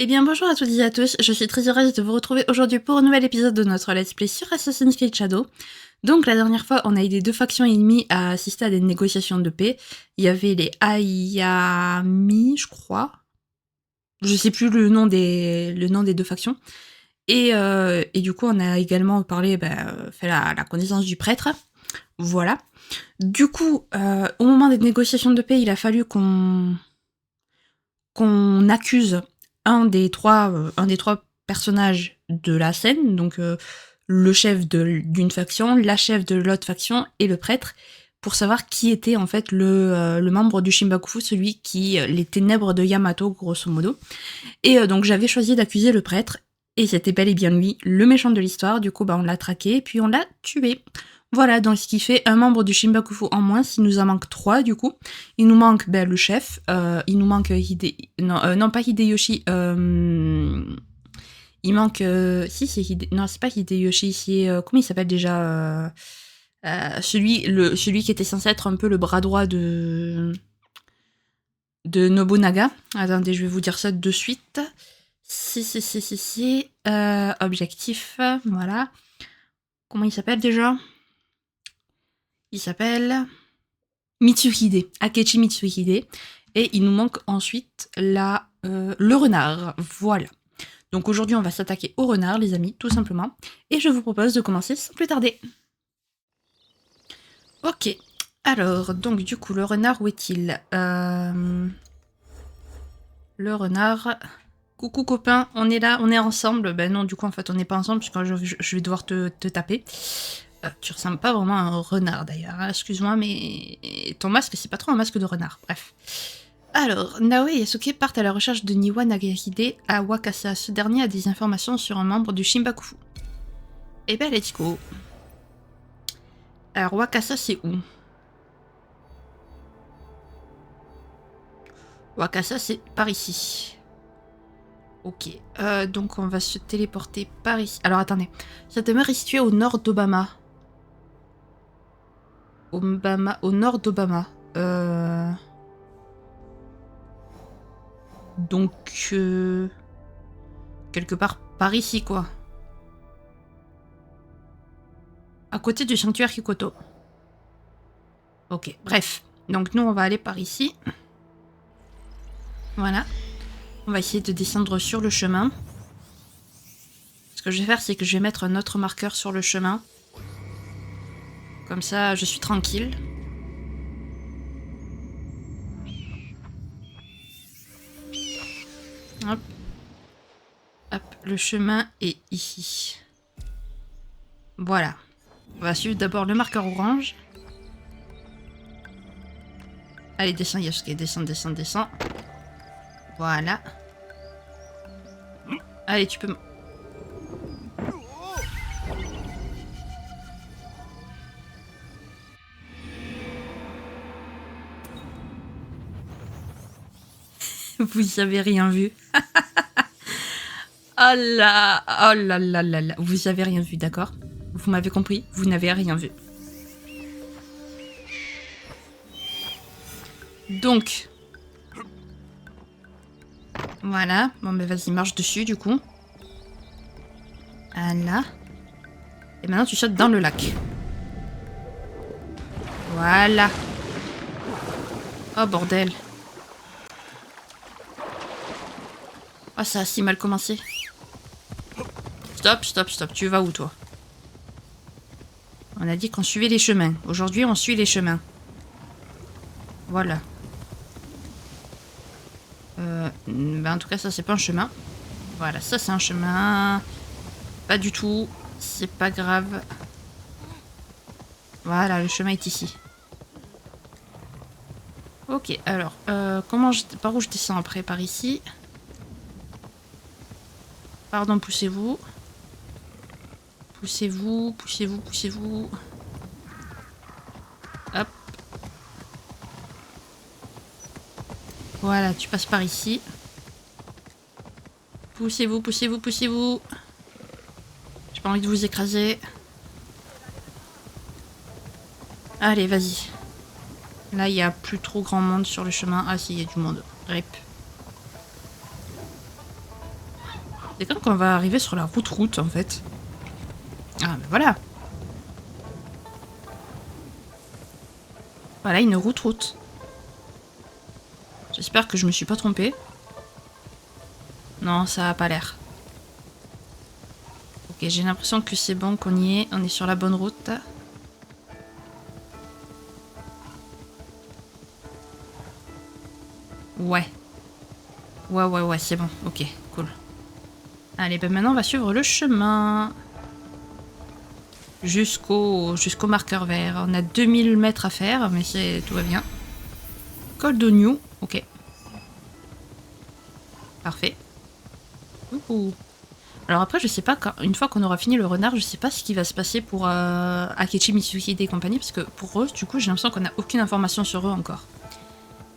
Eh bien bonjour à toutes et à tous, je suis très heureuse de vous retrouver aujourd'hui pour un nouvel épisode de notre let's play sur Assassin's Creed Shadow. Donc la dernière fois on a aidé deux factions ennemies à assister à des négociations de paix. Il y avait les Ayami je crois. Je sais plus le nom des deux factions. Et du coup on a également parlé, fait la connaissance du prêtre. Voilà. Du coup, au moment des négociations de paix, il a fallu qu'on accuse un des trois personnages de la scène, donc le chef d'une faction, la chef de l'autre faction et le prêtre, pour savoir qui était en fait le membre du Shinbakufu, celui qui les ténèbres de Yamato, grosso modo. Et donc j'avais choisi d'accuser le prêtre, et c'était bel et bien lui, le méchant de l'histoire. Du coup, on l'a traqué, puis on l'a tué. Voilà, donc ce qui fait un membre du Shinbakufu en moins. Il nous en manque 3 du coup. Il nous manque le chef, il nous manque non pas Hideyoshi, il manque si c'est non c'est pas Hideyoshi, c'est comment il s'appelle déjà, celui qui était censé être un peu le bras droit de Nobunaga. Attendez, je vais vous dire ça de suite. Si, objectif, voilà. Comment il s'appelle déjà? Il s'appelle Mitsuhide, Akechi Mitsuhide. Et il nous manque ensuite le renard. Voilà. Donc aujourd'hui, on va s'attaquer au renard, les amis, tout simplement. Et je vous propose de commencer sans plus tarder. Ok. Alors, donc du coup, le renard, où est-il? Le renard... Coucou copain, on est là, on est ensemble. Ben non, du coup, en fait, on n'est pas ensemble, puisque je vais devoir te taper. Tu ressembles pas vraiment à un renard d'ailleurs, hein. Excuse-moi, mais ton masque, c'est pas trop un masque de renard. Bref. Alors, Naoe et Yasuke partent à la recherche de Niwa Nagahide à Wakasa. Ce dernier a des informations sur un membre du Shinbakufu. Eh ben, let's go. Alors, Wakasa, c'est où? Wakasa, c'est par ici. Ok, donc on va se téléporter par ici. Alors, attendez. Cette demeure est située au nord d'Obama. Au nord d'Obama. Donc, quelque part par ici, quoi. À côté du sanctuaire Kikoto. Ok, bref. Donc nous, on va aller par ici. Voilà. On va essayer de descendre sur le chemin. Ce que je vais faire, c'est que je vais mettre un autre marqueur sur le chemin. Comme ça, je suis tranquille. Hop. Hop, le chemin est ici. Voilà. On va suivre d'abord le marqueur orange. Allez, descends Yasuke, descends. Voilà. Allez, tu peux... Vous avez rien vu. Oh là là. Vous avez rien vu, d'accord? Vous m'avez compris? Vous n'avez rien vu. Donc... Voilà. Bon, mais vas-y, marche dessus, du coup. Voilà. Et maintenant, tu sautes dans le lac. Voilà. Oh, bordel. Oh, ça a si mal commencé. Stop. Tu vas où, toi? On a dit qu'on suivait les chemins. Aujourd'hui, on suit les chemins. Voilà. En tout cas, ça, c'est pas un chemin. Voilà, ça, c'est un chemin. Pas du tout. C'est pas grave. Voilà, le chemin est ici. Ok, alors, par où je descends après? Par ici. Pardon, poussez-vous. Poussez-vous. Hop. Voilà, tu passes par ici. Poussez-vous. J'ai pas envie de vous écraser. Allez, vas-y. Là, il n'y a plus trop grand monde sur le chemin. Ah si, il y a du monde. Rip. C'est quand qu'on va arriver sur la route en fait. Ah ben voilà. Voilà une route. J'espère que je me suis pas trompée. Non, ça a pas l'air. Ok, j'ai l'impression que c'est bon, qu'on y est. On est sur la bonne route. Ouais. Ouais, c'est bon. Ok, cool. Allez, ben maintenant on va suivre le chemin. Jusqu'au marqueur vert. On a 2000 mètres à faire, mais tout va bien. Col d'Oignou, ok. Parfait. Ouhou. Alors après, je sais pas, une fois qu'on aura fini le renard, je sais pas ce qui va se passer pour Akechi Mitsuhide et compagnie, parce que pour eux, du coup, j'ai l'impression qu'on n'a aucune information sur eux encore.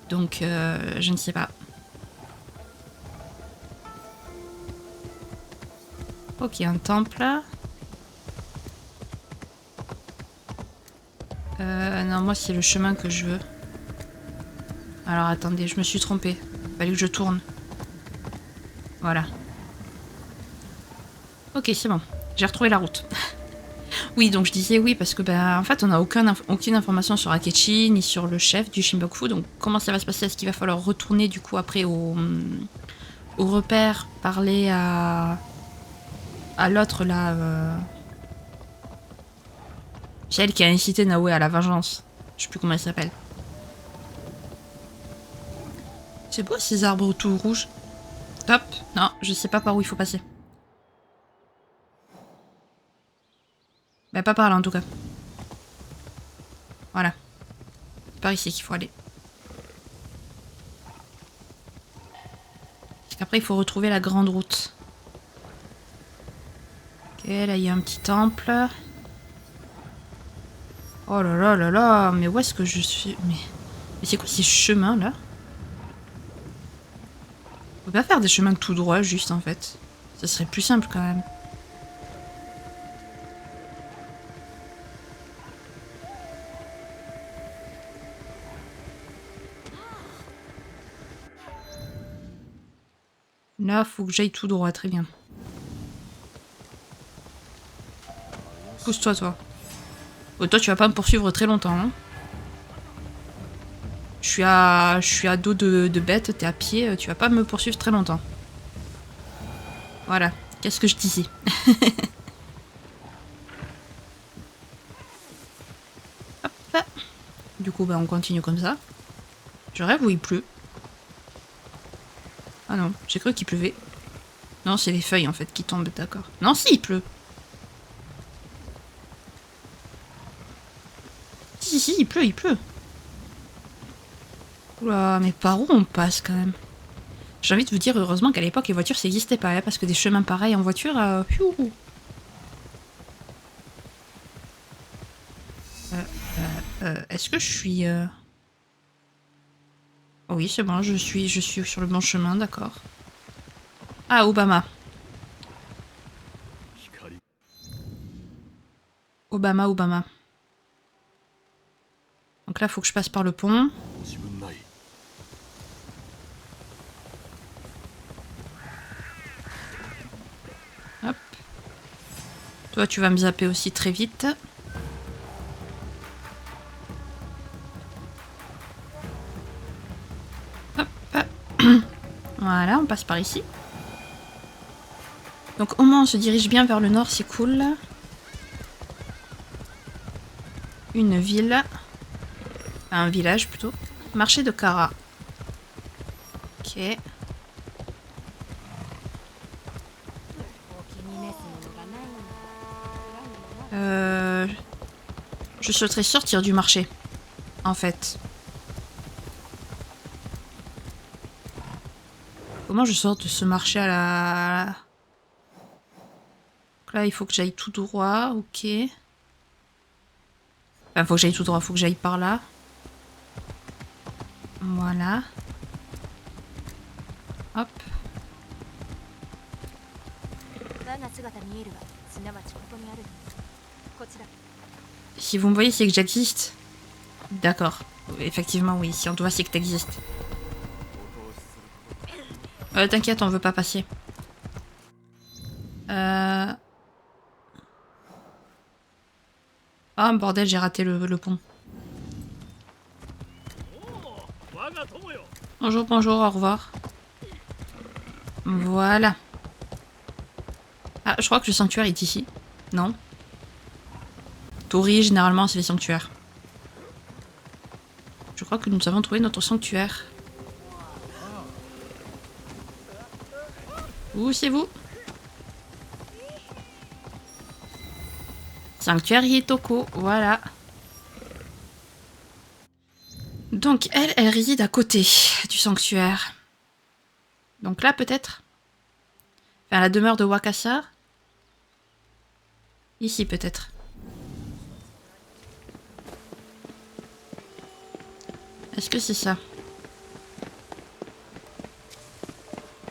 Donc, je ne sais pas. Ok, un temple. Non, moi, c'est le chemin que je veux. Alors, attendez, je me suis trompée. Fallait que je tourne. Voilà. Ok, c'est bon. J'ai retrouvé la route. Oui, donc je disais oui, parce que en fait, on n'a aucune information sur Akechi, ni sur le chef du Shinboku. Donc, comment ça va se passer? Est-ce qu'il va falloir retourner, du coup, après au repère, parler à l'autre, là... C'est elle qui a incité Naoe à la vengeance. Je sais plus comment elle s'appelle. C'est beau, ces arbres tout rouges. Top. Non, je sais pas par où il faut passer. Bah, pas par là, en tout cas. Voilà. C'est par ici qu'il faut aller. Parce qu'après, il faut retrouver la grande route. Ok, là, il y a un petit temple. Oh là là là là, mais où est-ce que je suis? Mais c'est quoi ces chemins, là? On peut pas faire des chemins tout droit, juste, en fait. Ça serait plus simple, quand même. Là, faut que j'aille tout droit, très bien. Pousse-toi, toi. Oh, toi, tu vas pas me poursuivre très longtemps, hein. Je suis à dos de bête, t'es à pied, tu vas pas me poursuivre très longtemps. Voilà, qu'est-ce que je disais? Hop. Du coup, on continue comme ça. Je rêve où il pleut. Ah non, j'ai cru qu'il pleuvait. Non, c'est les feuilles en fait qui tombent, d'accord. Non, si, il pleut. Si, il pleut. Oula, mais par où on passe quand même? J'ai envie de vous dire, heureusement qu'à l'époque, les voitures, ça n'existait pas, hein, parce que des chemins pareils en voiture, est-ce que je suis... Oh oui, c'est bon, je suis sur le bon chemin, d'accord. Ah, Obama. Obama. Donc là, faut que je passe par le pont. Hop. Toi, tu vas me zapper aussi très vite. Hop. Voilà, on passe par ici. Donc au moins, on se dirige bien vers le nord, c'est cool. Une ville. Un village, plutôt. Marché de Kara. Ok. Je souhaiterais sortir du marché, en fait. Comment je sors de ce marché à la... Là, il faut que j'aille tout droit, ok. Enfin, faut que j'aille tout droit, faut que j'aille par là. Voilà. Hop. Si vous me voyez, c'est que j'existe. D'accord. Effectivement, oui. Si on te voit, c'est que t'existes. T'inquiète, on veut pas passer. Ah, bordel, j'ai raté le pont. Bonjour, bonjour, au revoir. Voilà. Ah, je crois que le sanctuaire est ici. Non? Tori, généralement, c'est les sanctuaires. Je crois que nous avons trouvé notre sanctuaire. Où c'est vous? Sanctuaire Hitoko, voilà. Donc elle réside à côté du sanctuaire. Donc là peut-être? Enfin la demeure de Wakasa? Ici peut-être. Est-ce que c'est ça?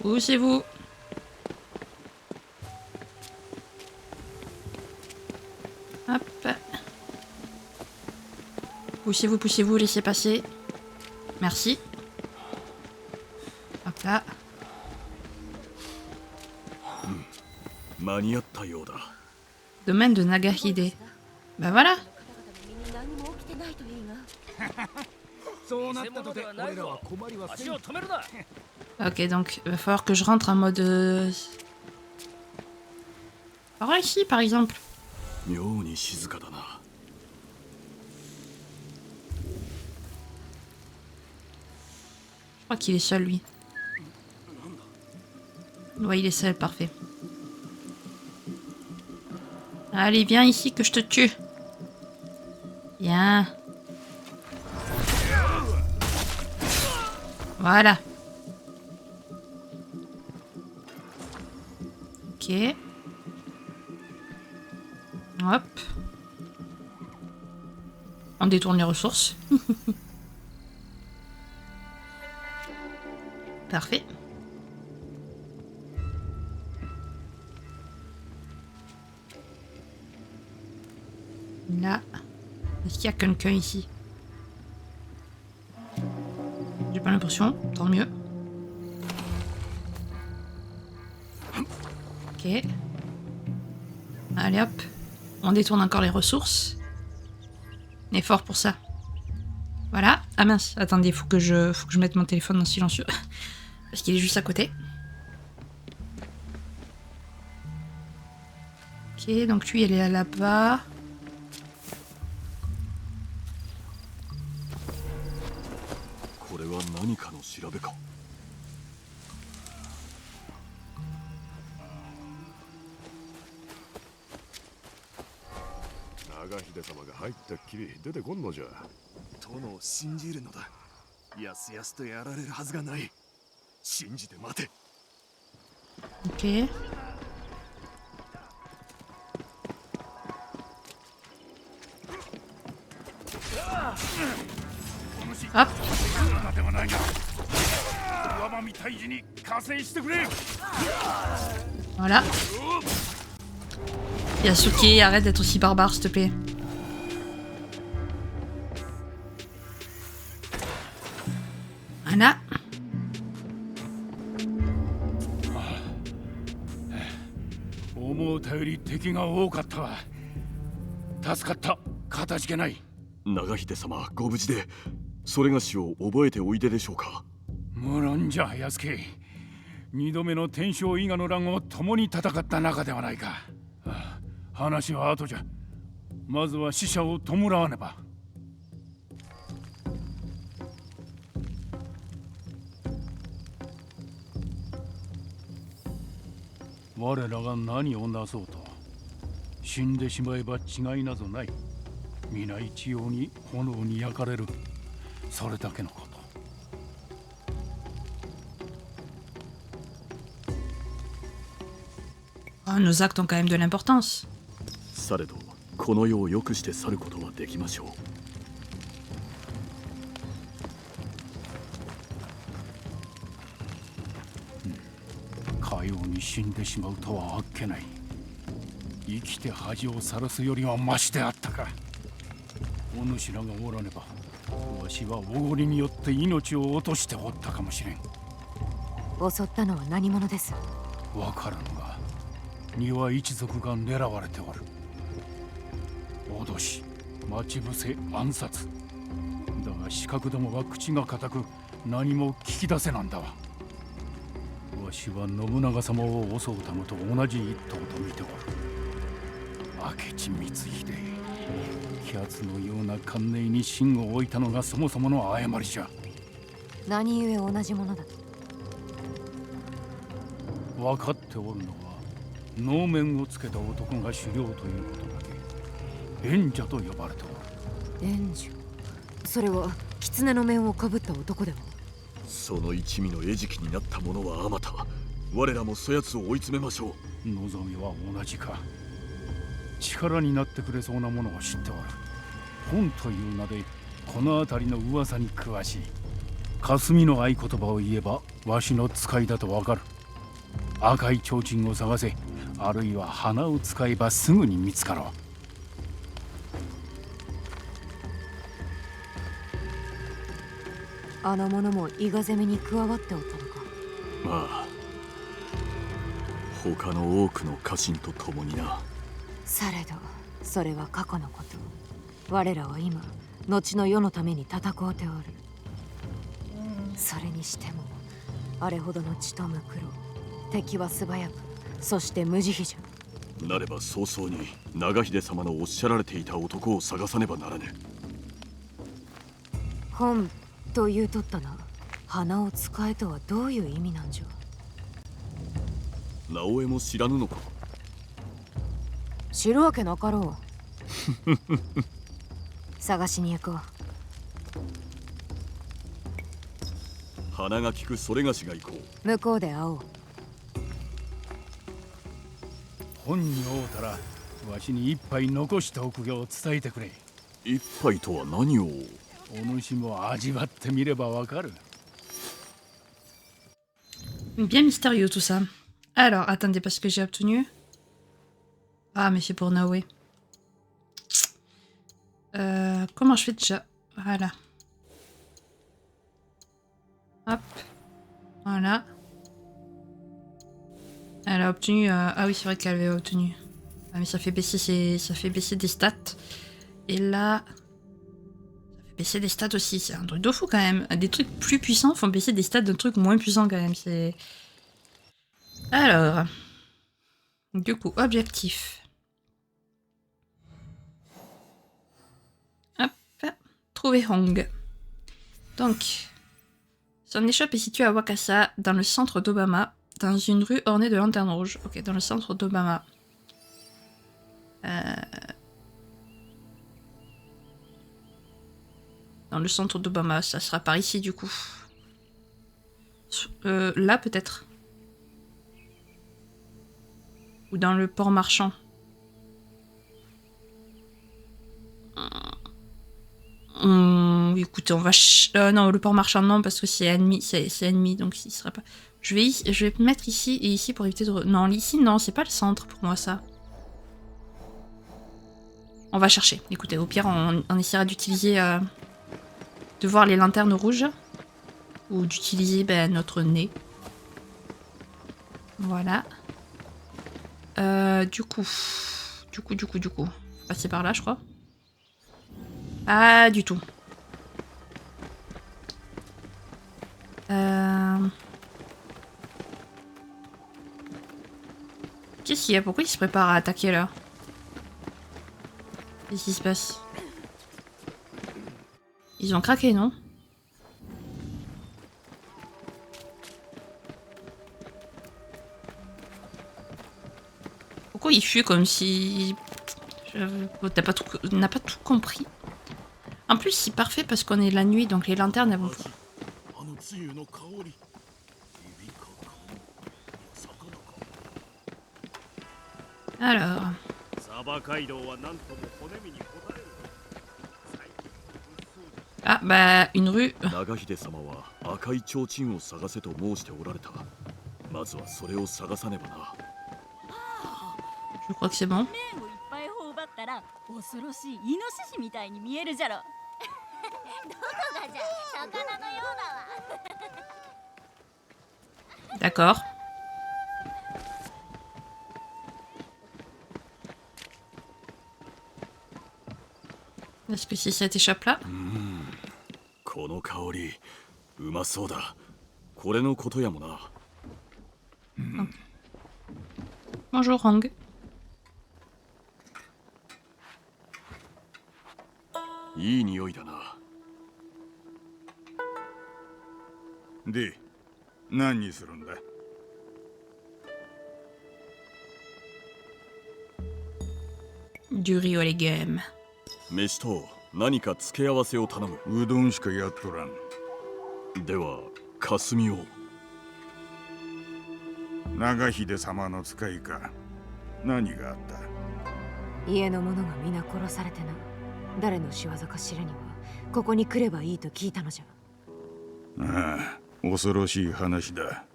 Où c'est vous? Hop. Poussez-vous, laissez passer. Merci. Hop là. Domaine de Nagahide. Ben voilà. Ok, donc il va falloir que je rentre en mode... Par ici, par exemple. Je crois qu'il est seul, lui. Ouais, il est seul, parfait. Allez, viens ici que je te tue. Viens. Voilà. Ok. Hop. On détourne les ressources. Parfait. Là. Est-ce qu'il y a quelqu'un ici? J'ai pas l'impression. Tant mieux. Ok. Allez hop. On détourne encore les ressources. On est fort pour ça. Voilà. Ah mince. Attendez, faut que je mette mon téléphone en silencieux. Parce qu'il est juste à côté. Ok, donc lui, elle est là-bas. Ok. Hop. Voilà. Yasuke, arrête d'être aussi barbare, s'il te plaît. Voilà. Oh, nos actes ont quand même de l'importance. 庭一族が狙われておる。脅し、待ち伏せ、暗殺。だが刺客どもは口が固く何も聞き出せなんだわ。わしは信長様を襲うためと同じ一党と見ておる。明智光秀、奴のような奸佞に芯を置いたのがそもそもの誤りじゃ。何故同じものだと？分かっておるのは能面をつけた男が首領ということだけ。縁者と呼ばれておる。援助？それは狐の面をかぶった男では？その一味の餌食になった者はあまた。我らもそやつを追い詰めましょう。望みは同じか。力になってくれそうなものを知っておる。本という名でこの辺りの噂に詳しい。霞の合言葉を言えばわしの使いだとわかる。赤い提灯を探せ、あるいは花を使えばすぐに見つかろう。あの者も伊賀攻めに加わっておったのか。まあ他の多くの家臣と共にな。されどそれは過去のこと。我らは今後の世のために戦うておる。それにしてもあれほどの血とむくろ、敵は素早く、そして無慈悲じゃ。なれば早々に長秀様のおっしゃられていた男を探さねばならぬ。本と言うとったな。花を使えとはどういう意味なんじゃ。直江も知らぬのか。知るわけなかろう。探しに行こう。鼻が利くそれがしが行こう。向こうで会おう。本に会うたらわしに一杯残しておくよう伝えてくれ。一杯とは何を？お主も味わってみればわかる。Bien mystérieux tout ça. Alors, attendez, parce que j'ai obtenu... Ah, mais c'est pour Naoé. Comment je fais déjà? Voilà. Hop. Voilà. Elle a obtenu... Ah oui, c'est vrai qu'elle avait obtenu. Ah, mais ça fait baisser des stats. Et là... Ça fait baisser des stats aussi. C'est un truc de fou quand même. Des trucs plus puissants font baisser des stats d'un truc moins puissant quand même. C'est... Alors... Du coup, objectif. Hop. Trouver Hong. Donc... Son échoppe est située à Wakasa, dans le centre d'Obama, dans une rue ornée de lanternes rouges. Ok, dans le centre d'Obama. Dans le centre d'Obama, ça sera par ici du coup. Là peut-être. Ou dans le port marchand. Écoutez, on va... non, le port marchand, non, parce que c'est ennemi, c'est ennemi, donc il sera pas... Je vais mettre ici et ici pour éviter de... Non, ici, non, c'est pas le centre pour moi, ça. On va chercher. Écoutez, au pire, on essaiera d'utiliser... de voir les lanternes rouges. Ou d'utiliser notre nez. Voilà. Du coup... Passer par là, je crois. Ah, du tout. Qu'est-ce qu'il y a? Pourquoi il se prépare à attaquer là? Qu'est-ce qui se passe? Ils ont craqué, non? Pourquoi il fuit comme si... n'a pas tout compris. En plus, c'est parfait parce qu'on est la nuit, donc les lanternes, elles vont... Alors... Ah, bah, une rue... Je crois que c'est bon. D'accord. Est-ce que si ça t'échappe là? この香りうまそうだ。これのことやもな。 Bonjour Hong. いい匂いだな。で、何にするんだ？ Du riz aux légumes. 飯と何か付け合わせを頼む。うどんしかやっとらん。では霞を。長秀様の使いか。何があった？家の者が皆殺されてな。誰の仕業か知るにはここに来ればいいと聞いたのじゃ。ああ、恐ろしい話だ。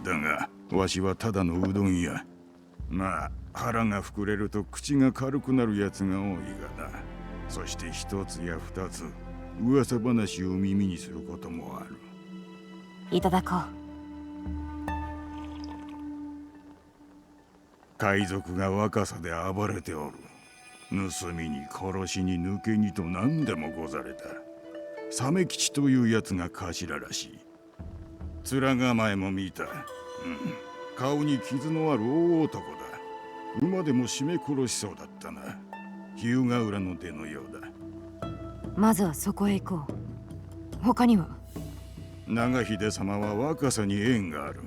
だが、わしはただのうどん屋。まあ、腹が膨れると口が軽くなるやつが多いがな。そして一つや二つ、噂話を耳にすることもある。いただこう。海賊が若さで暴れておる。盗みに殺しに抜けにと何でもござれた。サメ吉というやつが頭らしい。面構えも見た。顔に傷のある大男だ。馬でも絞め殺しそうだったな。日向浦の出のようだ。まずはそこへ行こう。他には？長秀様は若さに縁がある。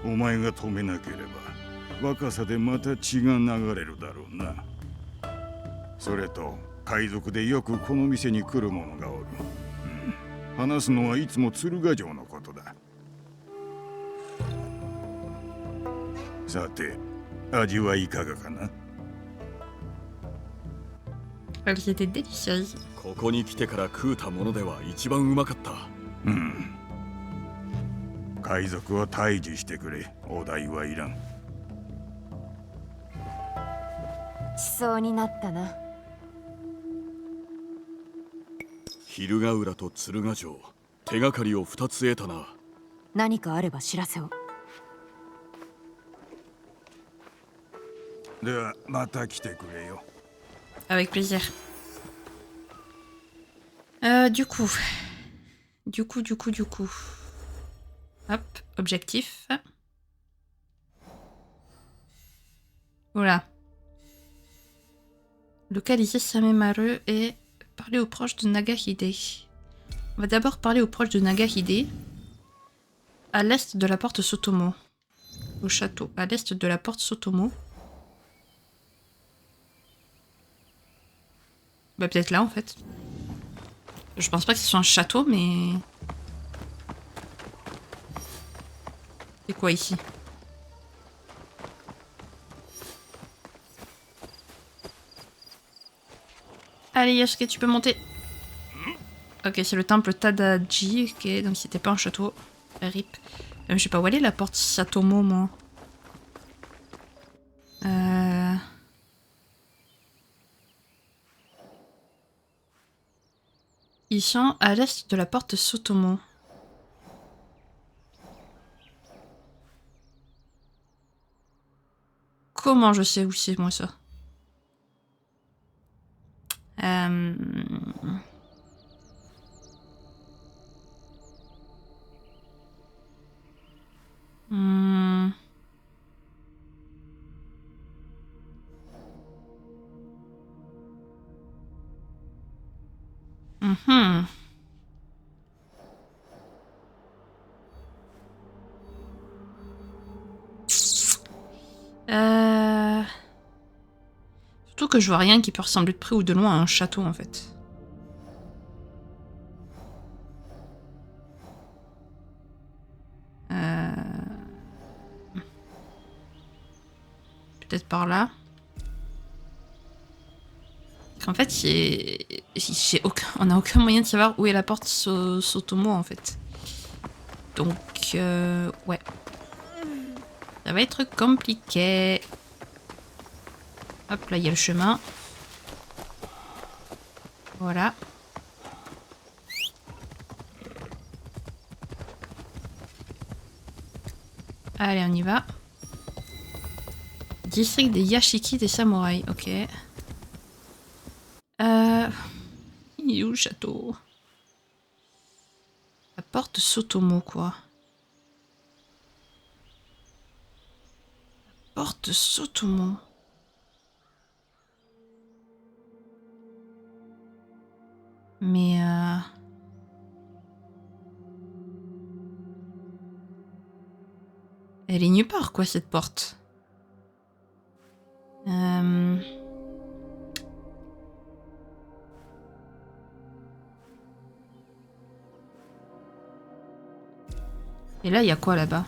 お前が止めなければ若さでまた血が流れるだろうな。それと海賊でよくこの店に来る者がおる。話すのはいつも鶴ヶ城のことだ。さて、味はいかがかな？ Elles étaient délicieuses. ここに来てから食うたものでは一番うまかった。海賊を退治してくれ。お代はいらん。しそうになったな。昼ヶ浦と鶴ヶ城、手がかりを2つ得たな。何かあれば知らせを。ではまた来てくれよ。 Avec plaisir. Du coup. Hop, objectif. Voilà. Localiser Samemaru et parler aux proches de Nagahide. On va d'abord parler aux proches de Nagahide. À l'est de la porte Sotomo. Au château. À l'est de la porte Sotomo. Bah peut-être là en fait. Je pense pas que ce soit un château mais... C'est quoi ici? Allez Yasuke, tu peux monter. Ok, c'est le temple Tadaji, ok, donc c'était pas un château. RIP. Je sais pas où aller la porte Satomo moi. Ils sont à l'est de la porte Sotomo. Comment je sais où c'est moi ça? Surtout que je vois rien qui peut ressembler de près ou de loin à un château en fait. Peut-être par là. En fait, on n'a aucun moyen de savoir où est la porte Sotomo en fait. Donc, ouais. Ça va être compliqué. Hop, là il y a le chemin. Voilà. Allez, on y va. District des Yashiki des samouraïs, ok. Il est où le château? La porte Sotomo, quoi. Porte Sotomo. Mais elle est nulle part, quoi, cette porte. Et là, il y a quoi là-bas?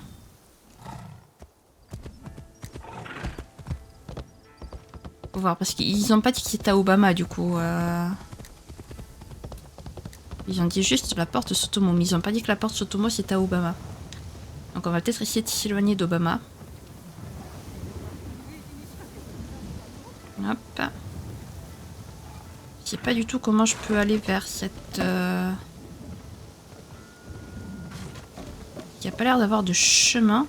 Faut voir, parce qu'ils ont pas dit que c'était à Obama, du coup. Ils ont dit juste la porte Sotomo, mais ils ont pas dit que la porte Sotomo c'était à Obama. Donc on va peut-être essayer de s'éloigner d'Obama. Hop. Je sais pas du tout comment je peux aller vers cette... Il n'y a pas l'air d'avoir de chemin.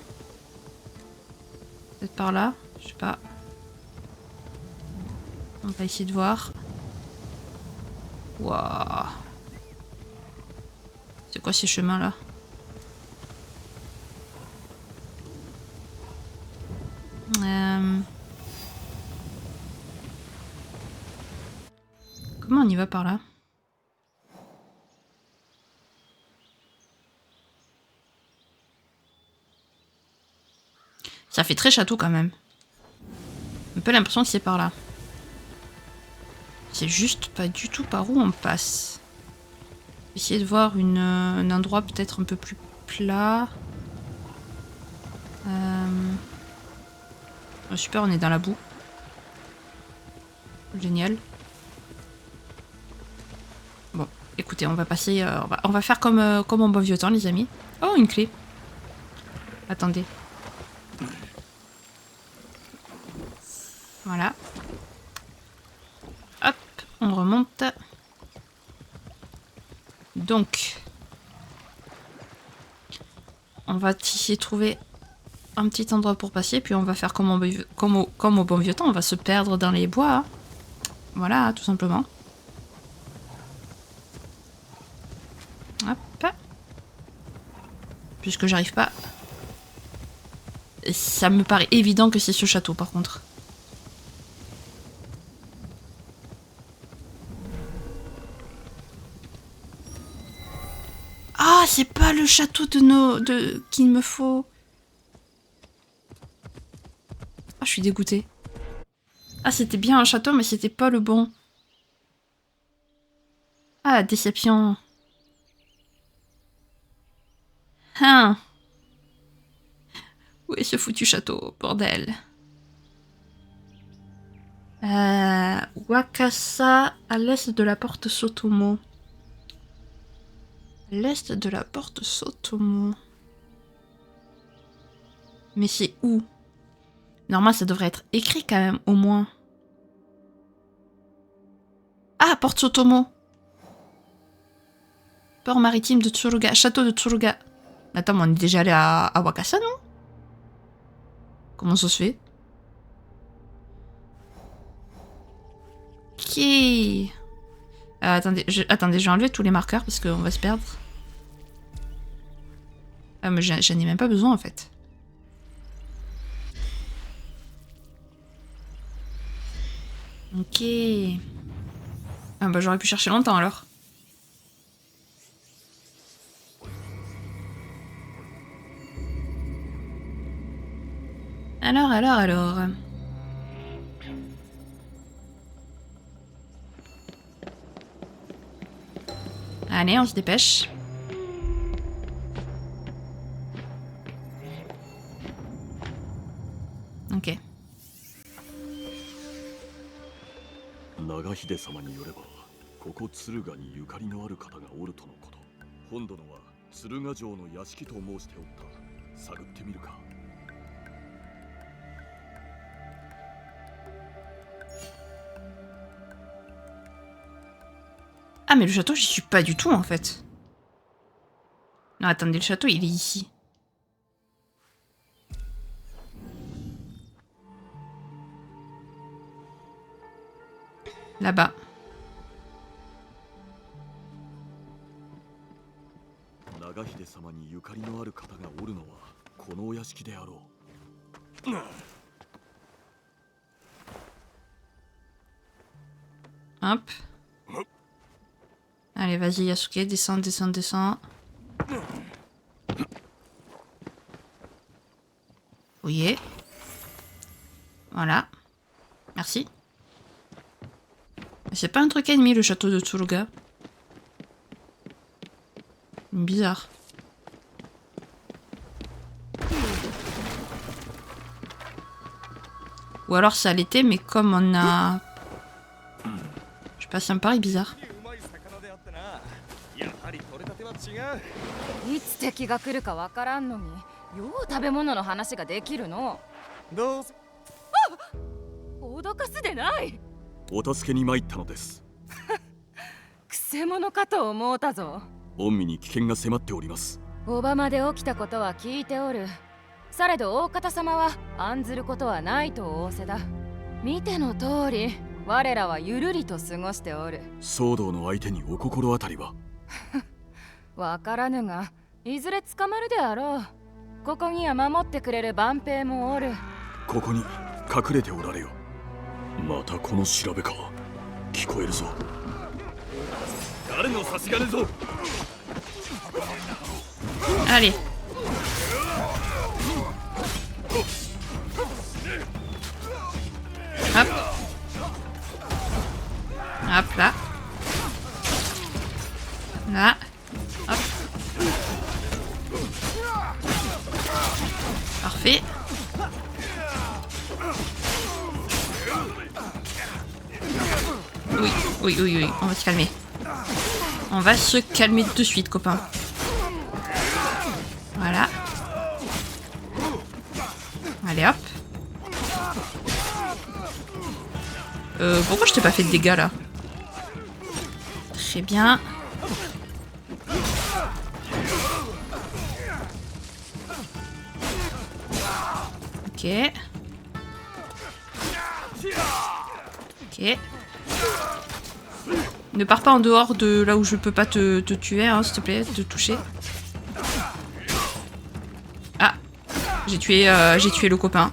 Peut-être par là, je sais pas. On va essayer de voir. Waouh. C'est quoi ces chemins-là? Comment on y va par là? Ça fait très château quand même. Un peu l'impression que c'est par là. C'est juste pas du tout par où on passe. Essayer de voir un endroit peut-être un peu plus plat. Oh, super, on est dans la boue. Génial. Bon, écoutez, on va passer... on va faire comme en bon vieux temps, les amis. Oh, une clé. Attendez. Voilà. Hop, on remonte. Donc, on va essayer de trouver un petit endroit pour passer, puis on va faire comme au bon vieux temps, on va se perdre dans les bois. Hein. Voilà, tout simplement. Hop. Puisque j'arrive pas... Ça me paraît évident que c'est ce château, par contre. Ah, c'est pas le château qu'il me faut. Ah, je suis dégoûtée. Ah, c'était bien un château, mais c'était pas le bon. Ah, déception. Hein. Où est ce foutu château, bordel? Wakasa, à l'est de la porte Sotomo. L'est de la porte Sotomo. Mais c'est où? Normalement, ça devrait être écrit quand même, au moins. Ah, porte Sotomo. Port maritime de Tsuruga. Château de Tsuruga. Attends, mais on est déjà allé à Wakasa, non? Comment ça se fait? Ok. Attendez, je vais enlever tous les marqueurs parce qu'on va se perdre. Ah, mais j'en ai même pas besoin en fait. Ok. Ah bah j'aurais pu chercher longtemps alors. Alors. Allez, on se dépêche. Ok. 長秀様によれば、ここ敦賀にゆかりのある方がおるとのこと。本殿は敦賀城の屋敷と申しておった。探ってみるか。Ah mais le château, j'y suis pas du tout en fait. Non, attendez, le château, il est ici. Là-bas. 長秀様にゆかりのある方がおるのはこのお屋敷であろう。Hop. Allez, vas-y, Yasuke, descends, descends, descends. Oui. Voilà. Merci. Mais c'est pas un truc ennemi, le château de Tsuruga. Bizarre. Ou alors ça l'était, mais comme on a... Je sais pas, ça me paraît bizarre. いつ敵が来るかわからんのによう食べ物の話ができるの。どうぞ。脅かすでない。お助けに参ったのです。くせ者かと思うたぞ。御身に危険が迫っております。小場まで起きたことは聞いておる。されど大方様は案ずることはないと仰せだ。見ての通り我らはゆるりと過ごしておる。騒動の相手にお心当たりは？わからぬがいずれ捕まるであろう。ここには守ってくれる万兵もおる。ここに隠れておられよ。またこの調べか。聞こえるぞ。誰の差し金ぞ。Allez. Hop. Hop là. Là. Hop. Parfait. Oui, oui, oui, oui, on va se calmer. On va se calmer de suite, copain. Voilà. Allez, hop. Pourquoi je t'ai pas fait de dégâts, là? Très bien. Ok. Ok. Ne pars pas en dehors de là où je peux pas te tuer, hein, s'il te plaît, te toucher. Ah, j'ai tué le copain.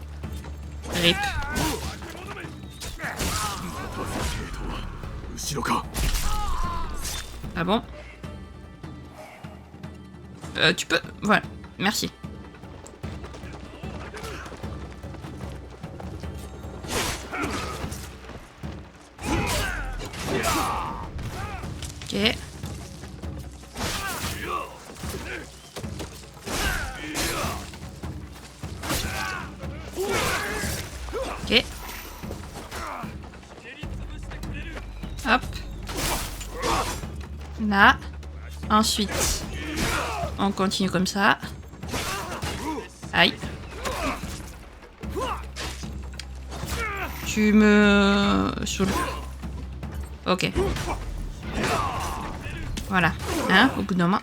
Rip. Ah bon? Tu peux... Voilà, merci. Ok. Ok. Hop. Là. Ensuite, on continue comme ça. Aïe. Tu me... saoules. Ok. Voilà. Hein, au bout d'un moment.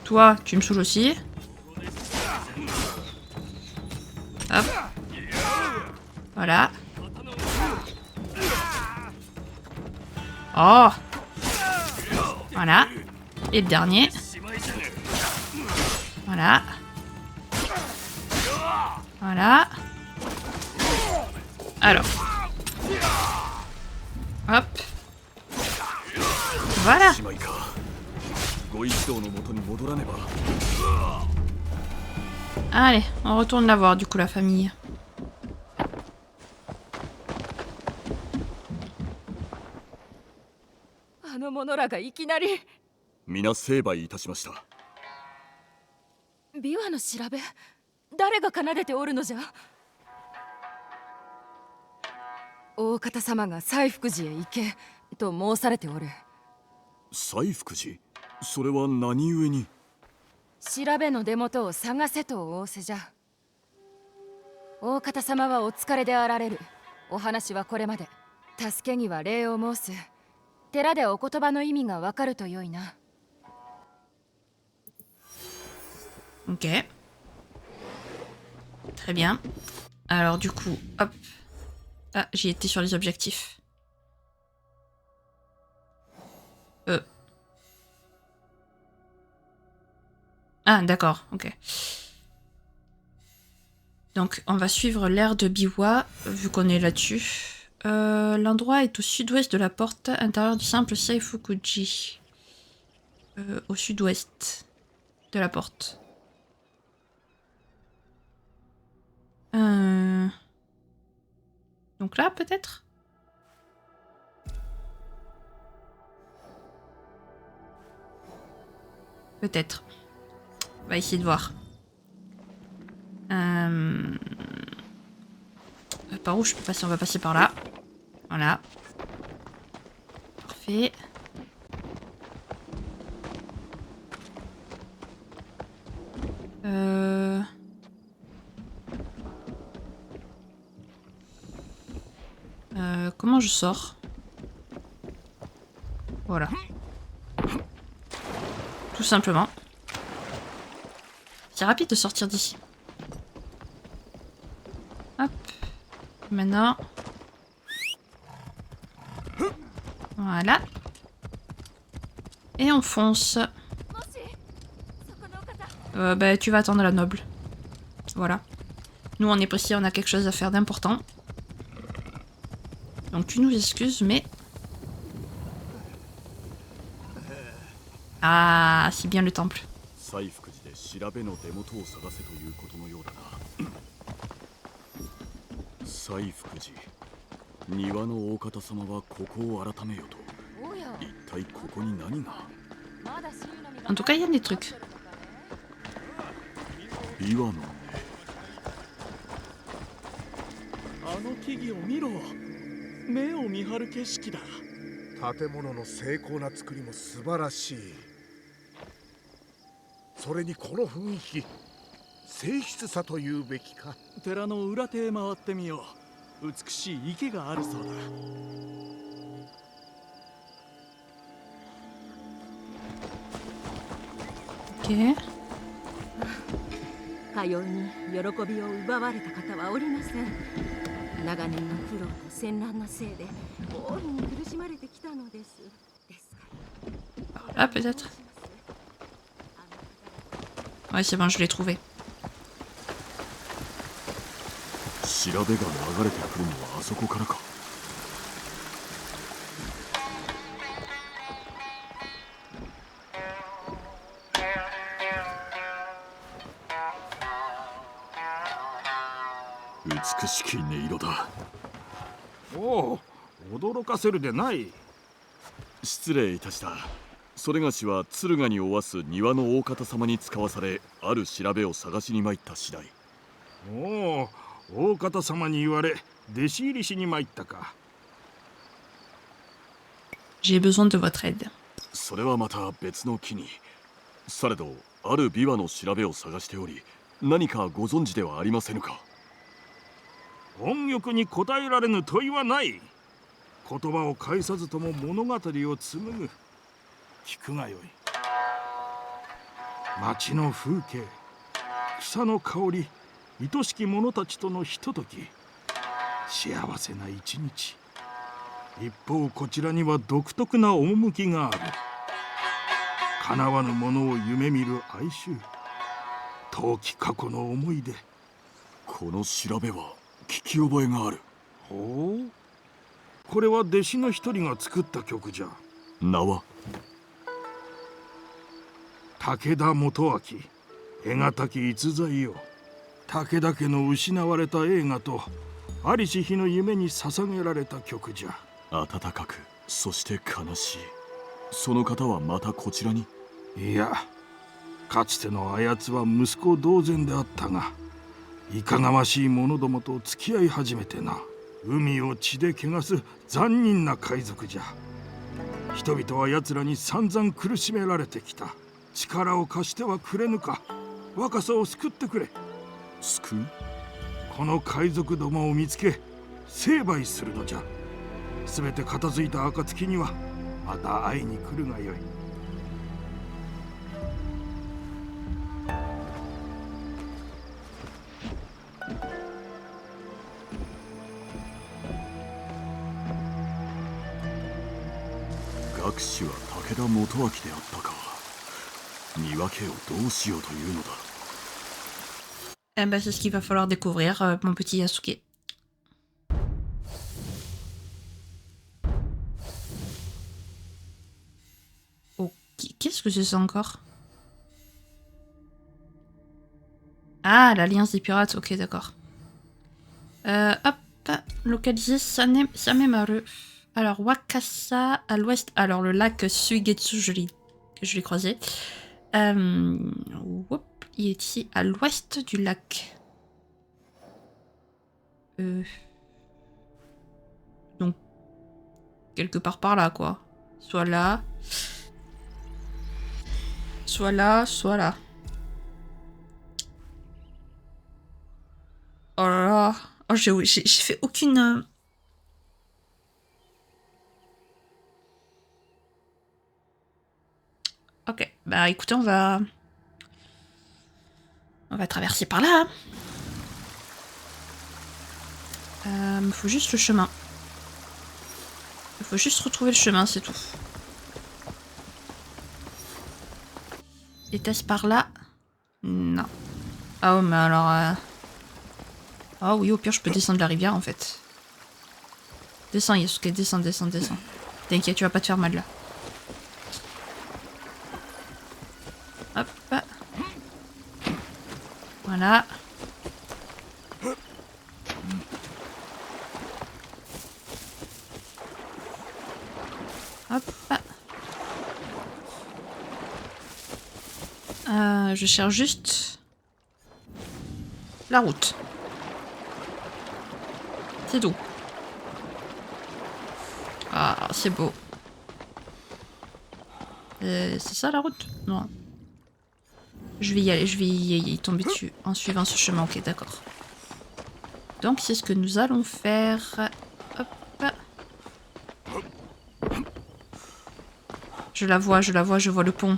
Toi, tu me saoules aussi. Hop. Voilà. Oh. Voilà. Et le dernier. Voilà. Voilà. Alors. Hop. Voilà. Allez, on retourne la voir du coup la famille.皆成敗いたしました。琵琶の調べ、誰が奏でておるのじゃ。大方様が西福寺へ行けと申されておる。西福寺？それは何故に？調べの出元を探せと仰せじゃ。大方様はお疲れであられる。お話はこれまで。助けには礼を申す。寺でお言葉の意味がわかるとよいな。Ok. Très bien. Alors du coup, hop. Ah, j'y étais sur les objectifs. Ah, d'accord, ok. Donc, on va suivre l'aire de Biwa, vu qu'on est là-dessus. L'endroit est au sud-ouest de la porte intérieure du simple Seifukuji. Au sud-ouest de la porte. Donc là, peut-être? Peut-être. On va essayer de voir. Par où je peux passer? On va passer par là. Voilà. Parfait. Comment je sors? Voilà. Tout simplement. C'est rapide de sortir d'ici. Hop. Maintenant. Voilà. Et on fonce. Bah, tu vas attendre la noble. Voilà. Nous, on est pressés, on a quelque chose à faire d'important. Donc, tu nous excuses, mais... Ah, c'est bien le temple. 西福寺で調べの出元を探せということのようだな。西福寺、庭の大方様はここを改めよと。一体ここに何が？ En tout cas, il y a des trucs. ビワのね。あの木々を見ろ。目を見張る景色だ。建物の精巧な作りも素晴らしい。それにこの雰囲気、静謐さというべきか。寺の裏手へ回ってみよう。美しい池があるそうだ。Ok. かように喜びを奪われた方はおりません。長年の苦労と戦乱のせいで大いに苦しまれてきたのです。ですから Là, peut-être. Ouais, c'est bon, je l'ai trouvé. 調べが流れてくるのはあそこからか。美しき音色だ。おお、驚かせるでない。失礼いたした。それがしは敦賀におわす庭の大方様に使わされ、ある調べを探しに参った次第。おお、大方様に言われ弟子入りしに参ったか。J'ai besoin de votre aide. それはまた別の木に。されどある琵琶の調べを探しており、何かご存知ではありませぬか。音欲に答えられぬ問いはない。言葉を返さずとも物語を紡ぐ。聞くがよい。街の風景、草の香り、愛しき者たちとのひととき、幸せな一日。一方こちらには独特な趣がある。叶わぬものを夢見る哀愁、遠き過去の思い出。この調べは聞き覚えがある。ほう、これは弟子の一人が作った曲じゃ。名は武田元明、得難き逸材よ。武田家の失われた栄華とありし日の夢に捧げられた曲じゃ。温かく、そして悲しい。その方はまたこちらに？いや、かつてのあやつは息子同然であったが、いかがわしい者どもと付き合い始めてな。海を血で汚す残忍な海賊じゃ。人々は奴らに散々苦しめられてきた。力を貸してはくれぬか。若さを救ってくれ。救う？この海賊どもを見つけ成敗するのじゃ。すべて片付いた暁にはまた会いに来るがよい。学士は武田元明であったか。庭家をどうしようというのだ。 Eh ben, c'est ce qu'il va falloir découvrir, mon petit Yasuke. Ok, qu'est-ce que c'est ça encore? Ah, l'Alliance des Pirates, ok, d'accord. Hop, localiser Samemaru. Alors, Wakasa à l'ouest. Alors, le lac Suigetsu, je l'ai croisé. Whoop, il est ici à l'ouest du lac. Donc, quelque part par là, quoi. Soit là. Soit là, soit là. Oh là là. Oh, j'ai fait aucune... Ok, bah écoutez, on va traverser par là. Faut juste le chemin. Il faut juste retrouver le chemin, c'est tout. Était-ce par là? Non. Ah oh, mais alors... Ah oui, au pire, je peux descendre la rivière, en fait. Descends, Yasuke, descends. T'inquiète, tu vas pas te faire mal, là. Hop. Voilà. Hop. Je cherche juste la route. C'est tout. Ah, c'est beau. C'est ça la route? Non. Je vais y tomber dessus en suivant ce chemin. Ok, d'accord. Donc c'est ce que nous allons faire. Hop. Je la vois, je vois le pont.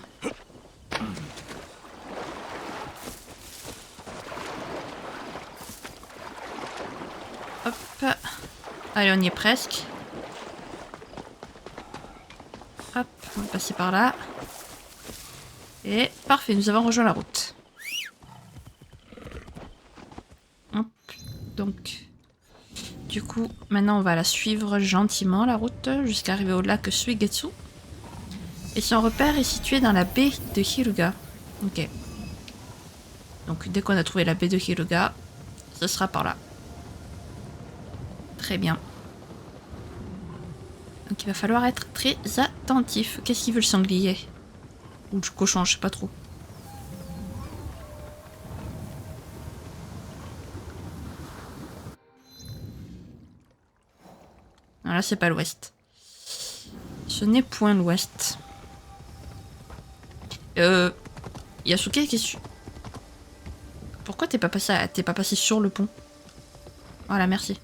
Hop. Allez, on y est presque. Hop, on va passer par là. Et parfait, nous avons rejoint la route. Hop, donc... Du coup, maintenant on va la suivre gentiment, la route, jusqu'à arriver au lac Suigetsu. Et son repère est situé dans la baie de Hiruga. Ok. Donc dès qu'on a trouvé la baie de Hiruga, ce sera par là. Très bien. Donc il va falloir être très attentif. Qu'est-ce qu'il veut le sanglier? Ou le cochon, je sais pas trop. Non, là c'est pas l'ouest. Ce n'est point l'ouest. Yasuke, qu'est-ce que... Pourquoi t'es pas passé sur le pont? Voilà, merci.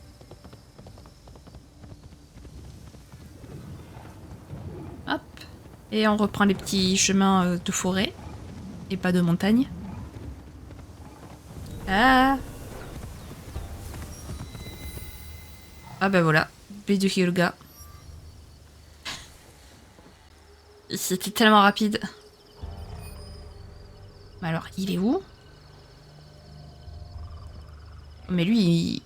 Hop. Et on reprend les petits chemins de forêt. Et pas de montagne. Ah. Ah ben voilà. Baie de Hiruga. C'était tellement rapide. Mais alors, il est où? Mais lui, il...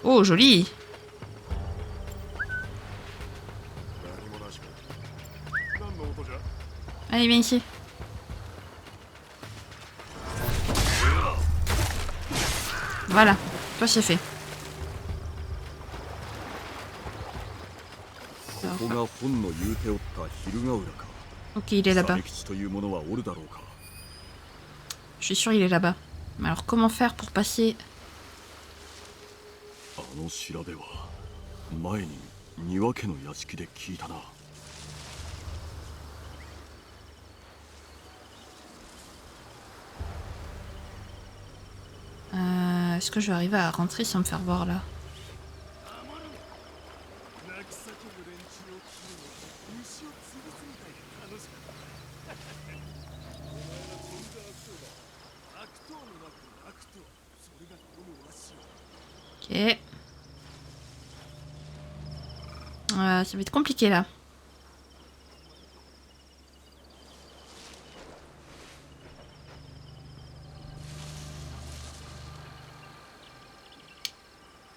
Oh, joli! Allez, viens ici. Voilà, toi c'est fait. Ok, il est là-bas. Je suis sûr il est là-bas. Mais alors comment faire pour passer? Est-ce que je vais arriver à rentrer sans me faire voir là? Ok. Ça va être compliqué là.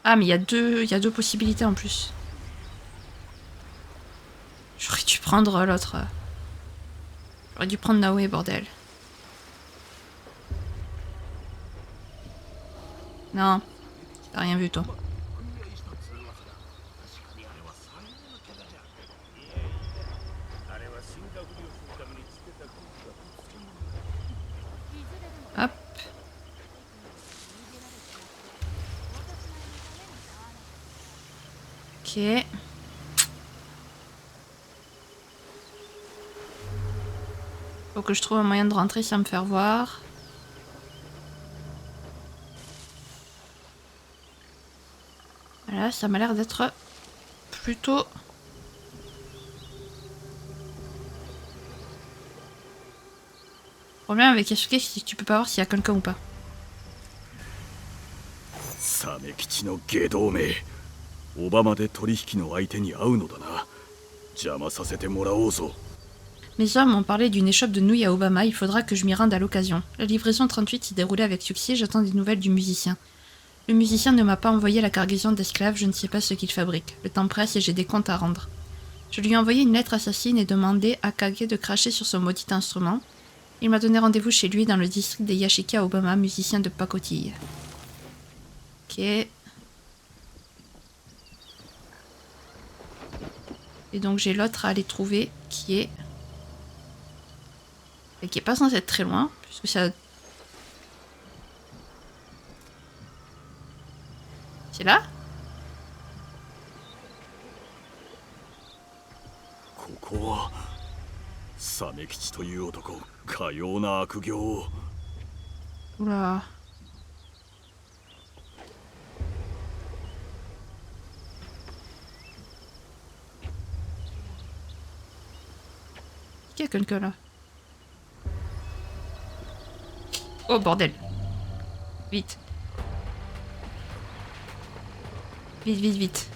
Ah mais il y a deux possibilités en plus. J'aurais dû prendre l'autre. J'aurais dû prendre Naoe, bordel. Non, t'as rien vu toi. Hop. Ok. Faut que je trouve un moyen de rentrer sans me faire voir. Voilà, ça m'a l'air d'être plutôt... Le problème avec Yasuke, c'est que tu peux pas voir s'il y a quelqu'un ou pas. サメ吉の下道め、オバマで取引の相手に会うのだな。邪魔させてもらおうぞ。 Mes hommes m'ont parlé d'une échoppe de nouilles à Obama, il faudra que je m'y rende à l'occasion. La livraison 38 s'est déroulée avec succès, j'attends des nouvelles du musicien. Le musicien ne m'a pas envoyé la cargaison d'esclaves, je ne sais pas ce qu'il fabrique. Le temps presse et j'ai des comptes à rendre. Je lui ai envoyé une lettre assassine et demandé à Kage de cracher sur son maudit instrument. Il m'a donné rendez-vous chez lui dans le district des Yashiki à Obama, musicien de pacotille. Ok. Et donc j'ai l'autre à aller trouver qui est... Et qui est pas censé être très loin, puisque ça... C'est là? ここはサメ吉という男、かような悪行を。 Oula. Est-ce qu'il y a quelqu'un là? Oh bordel. Vite. Vite, vite, vite.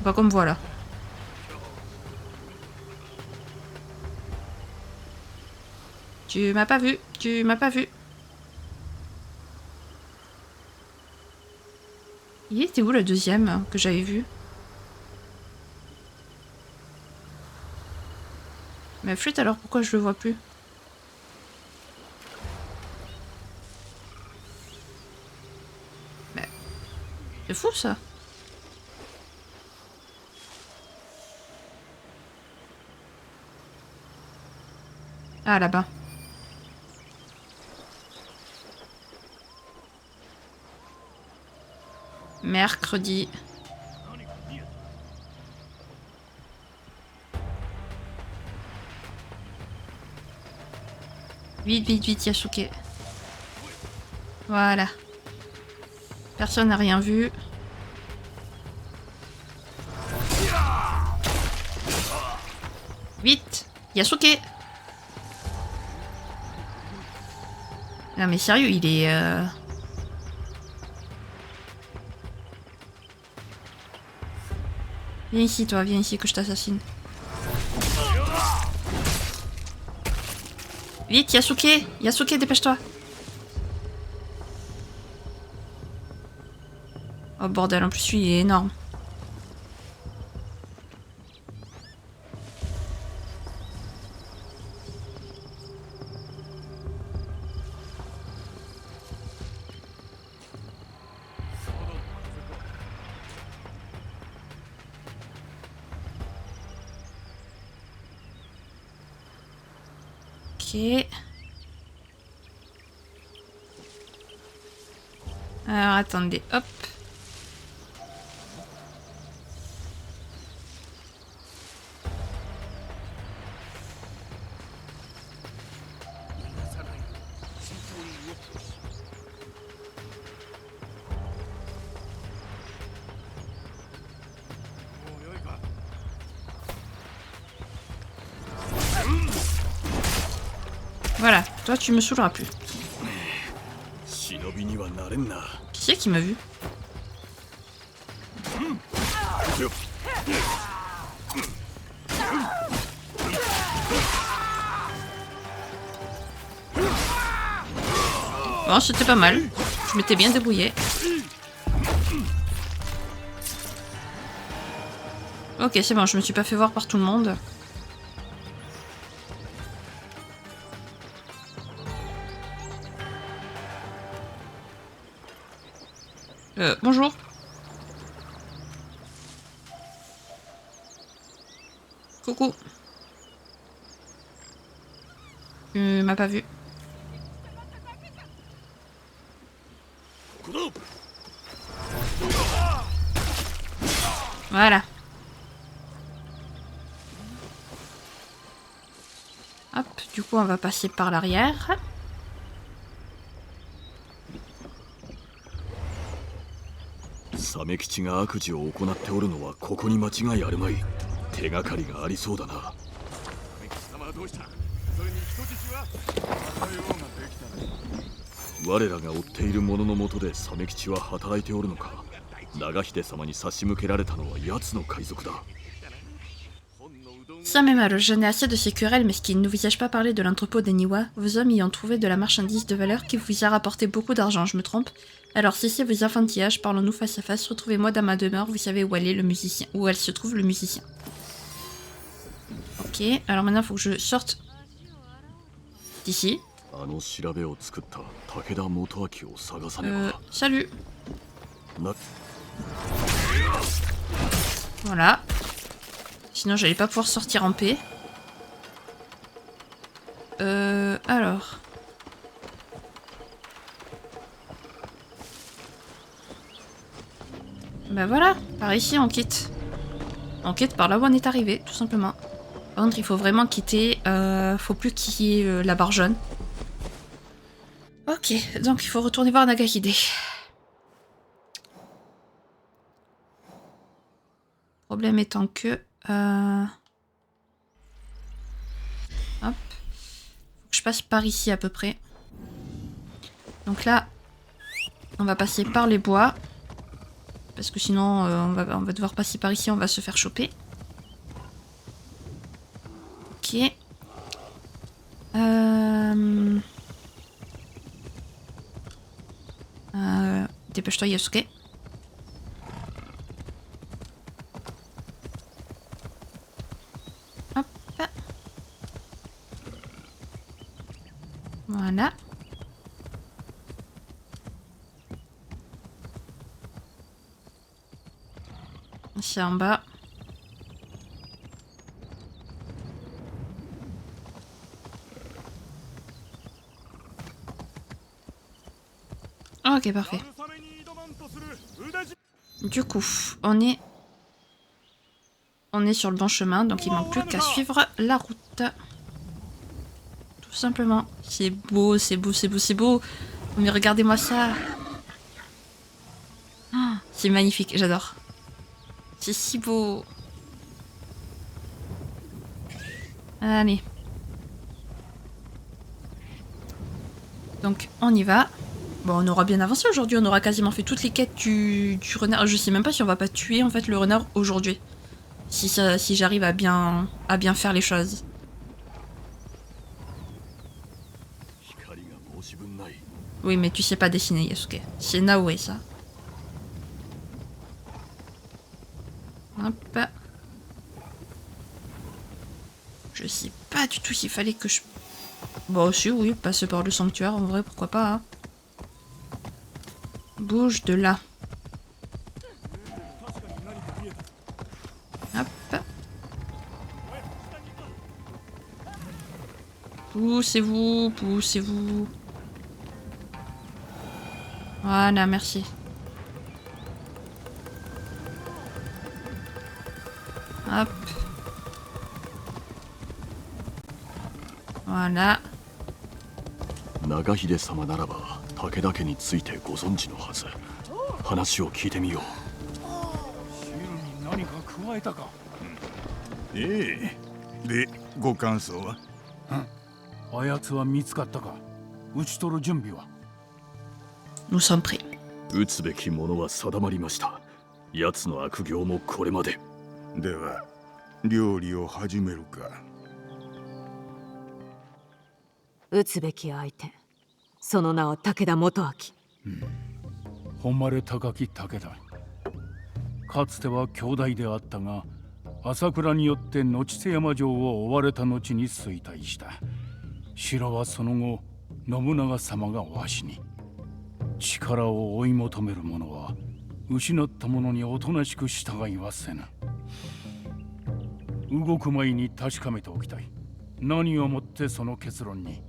Pas comme voilà. Tu m'as pas vu, tu m'as pas vu. Il était où le deuxième que j'avais vu? Mais flûte alors, pourquoi je le vois plus? Mais... C'est fou ça. Ah là-bas. Mercredi. Vite, vite, vite, Yasuke. Voilà. Personne n'a rien vu. Vite, Yasuke. Non mais sérieux, il est... Viens ici toi, viens ici que je t'assassine. Vite, Yasuke! Yasuke, dépêche-toi! Oh bordel, en plus lui il est énorme. Ok. Alors attendez, hop. Voilà, toi tu me saouleras plus. 忍びにはなれんな。 Qui c'est qui m'a vu? Bon, c'était pas mal. Je m'étais bien débrouillé. Ok, c'est bon, je me suis pas fait voir par tout le monde. Bonjour. Coucou. Tu m'as pas vu. Voilà. Hop, du coup on va passer par l'arrière. サメ吉が悪事を行っておるのはここに間違いあるまい。手がかりがありそうだな。サメ吉様はどうした？それに人質は？我らが追っている者のもとでサメ吉は働いておるのか。長秀様に差し向けられたのは奴の海賊だ。 Ça même alors, je n'ai assez de ces querelles mesquines. N'envisage pas parler de l'entrepôt des Niwa, vos hommes ayant trouvé de la marchandise de valeur qui vous a rapporté beaucoup d'argent, je me trompe? Alors cessez vos enfantillages, parlons-nous face à face, retrouvez-moi dans ma demeure, vous savez où elle est, le musicien, où elle se trouve le musicien. Ok, alors maintenant il faut que je sorte d'ici. Salut. Voilà. Sinon j'allais pas pouvoir sortir en paix. Alors. Bah voilà, par ici on quitte. On quitte par là où on est arrivé, tout simplement. Par contre il faut vraiment quitter, faut plus qu'il y ait la barre jaune. Ok, donc il faut retourner voir Nagahide. Problème étant que... Hop. Faut que je passe par ici à peu près. Donc là, on va passer par les bois. Parce que sinon, on va devoir passer par ici, on va se faire choper. Ok. Dépêche-toi, Yasuke. Hop. Voilà. Ici en bas. Ok, parfait. Du coup, on est sur le bon chemin, donc il manque plus qu'à suivre la route. Tout simplement. C'est beau, c'est beau, c'est beau, c'est beau. Mais regardez-moi ça. Oh, c'est magnifique, j'adore. C'est si beau. Allez. Donc on y va. Bon, on aura bien avancé aujourd'hui, on aura quasiment fait toutes les quêtes du renard. Je sais même pas si on va pas tuer en fait le renard aujourd'hui. Si j'arrive à bien faire les choses. Oui, mais tu sais pas dessiner, Yasuke. C'est Naoe, ça. Hop. Je sais pas du tout s'il fallait que je... Bon, si, oui, passer par le sanctuaire, en vrai, pourquoi pas, hein. Bouge de là. Hop. Poussez-vous, poussez-vous. Voilà, merci. Hop. Voilà. Nagahide様ならば武田家についてご存知のはず。話を聞いてみよう。汁に何か加えたか。ええ。で、ご感想は？あやつは見つかったか。討ち取る準備は。 Nous sommes prêts. 撃つべきものは定まりました。奴の悪行もこれまで。では料理を始めるか。撃つべき相手、その名は武田元明。誉れ高き武田。かつては兄弟であったが、朝倉によって野地瀬山城を追われた後に衰退した。城はその後信長様がわしに。力を追い求める者は失った者におとなしく従いはせぬ。動く前に確かめておきたい。何をもってその結論に。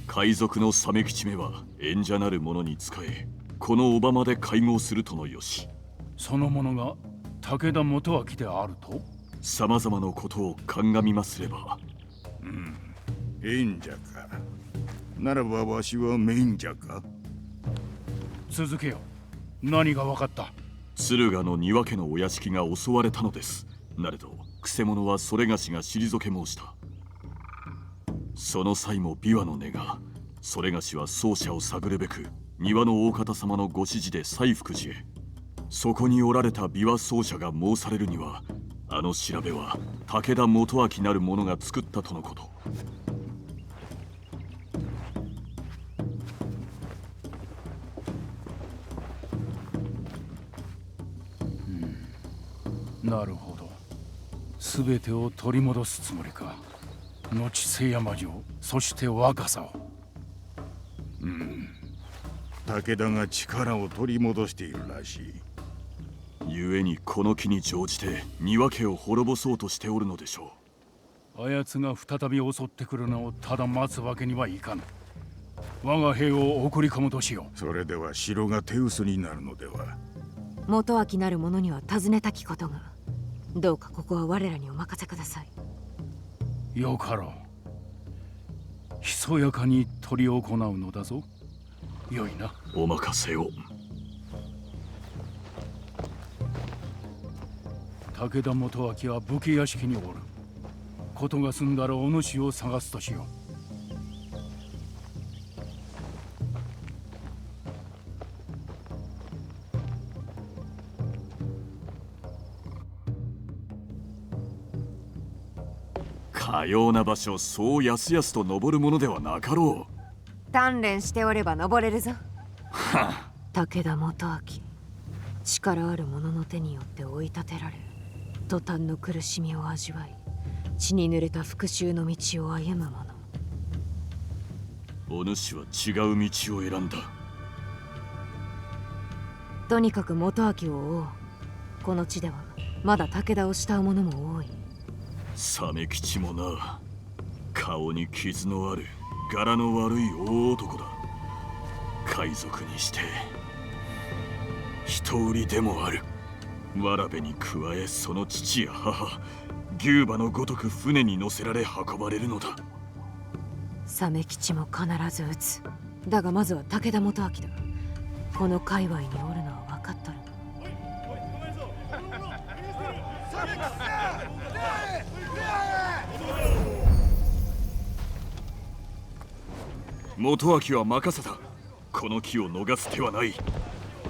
海賊の鮫吉めは演者なる者に仕え、この小場まで会合するとのよし。その者が武田元明であると。さまざまなことを鑑みますれば。演者か。ならばわしは免者か。続けよ。何が分かった。敦賀の庭家のお屋敷が襲われたのです。なれどくせ者はそれがしが退け申した。その際も琵琶の音が、それがしは奏者を探るべく庭の大方様のご指示で西福寺へ。そこにおられた琵琶奏者が申されるには、あの調べは武田元明なる者が作ったとのこと。なるほど。全てを取り戻すつもりか。野地瀬山城、そして若さを。武田が力を取り戻しているらしい。故にこの機に乗じて庭家を滅ぼそうとしておるのでしょあやつが再び襲ってくるのをただ待つわけにはいかぬ。我が兵を送り込むとしよそれでは城が手薄になるのでは。元明なる者には尋ねたきことが、どうかここは我らにお任せください。う。よかろう。ひそやかに執り行うのだぞ。よいな。う。お任せを。武田元明は武家屋敷におる。ことが済んだらお主を探すとしよう。かような場所、そうやすやすと登るものではなかろう。鍛錬しておれば登れるぞ。武田元明、力ある者の手によって追い立てられ、途端の苦しみを味わい、血に濡れた復讐の道を歩む者。お主は違う道を選んだ。とにかく元明を追おう。この地ではまだ武田を慕う者も多い。鮫吉もな、顔に傷のある柄の悪い大男だ。海賊にして人売りでもある。わらべに加え、その父や母、牛馬のごとく船に乗せられ運ばれるのだ。鮫吉も必ず撃つ。だがまずは武田元明だ。この界隈におるのは分かっとる。元明は任せた。この機を逃す手はない。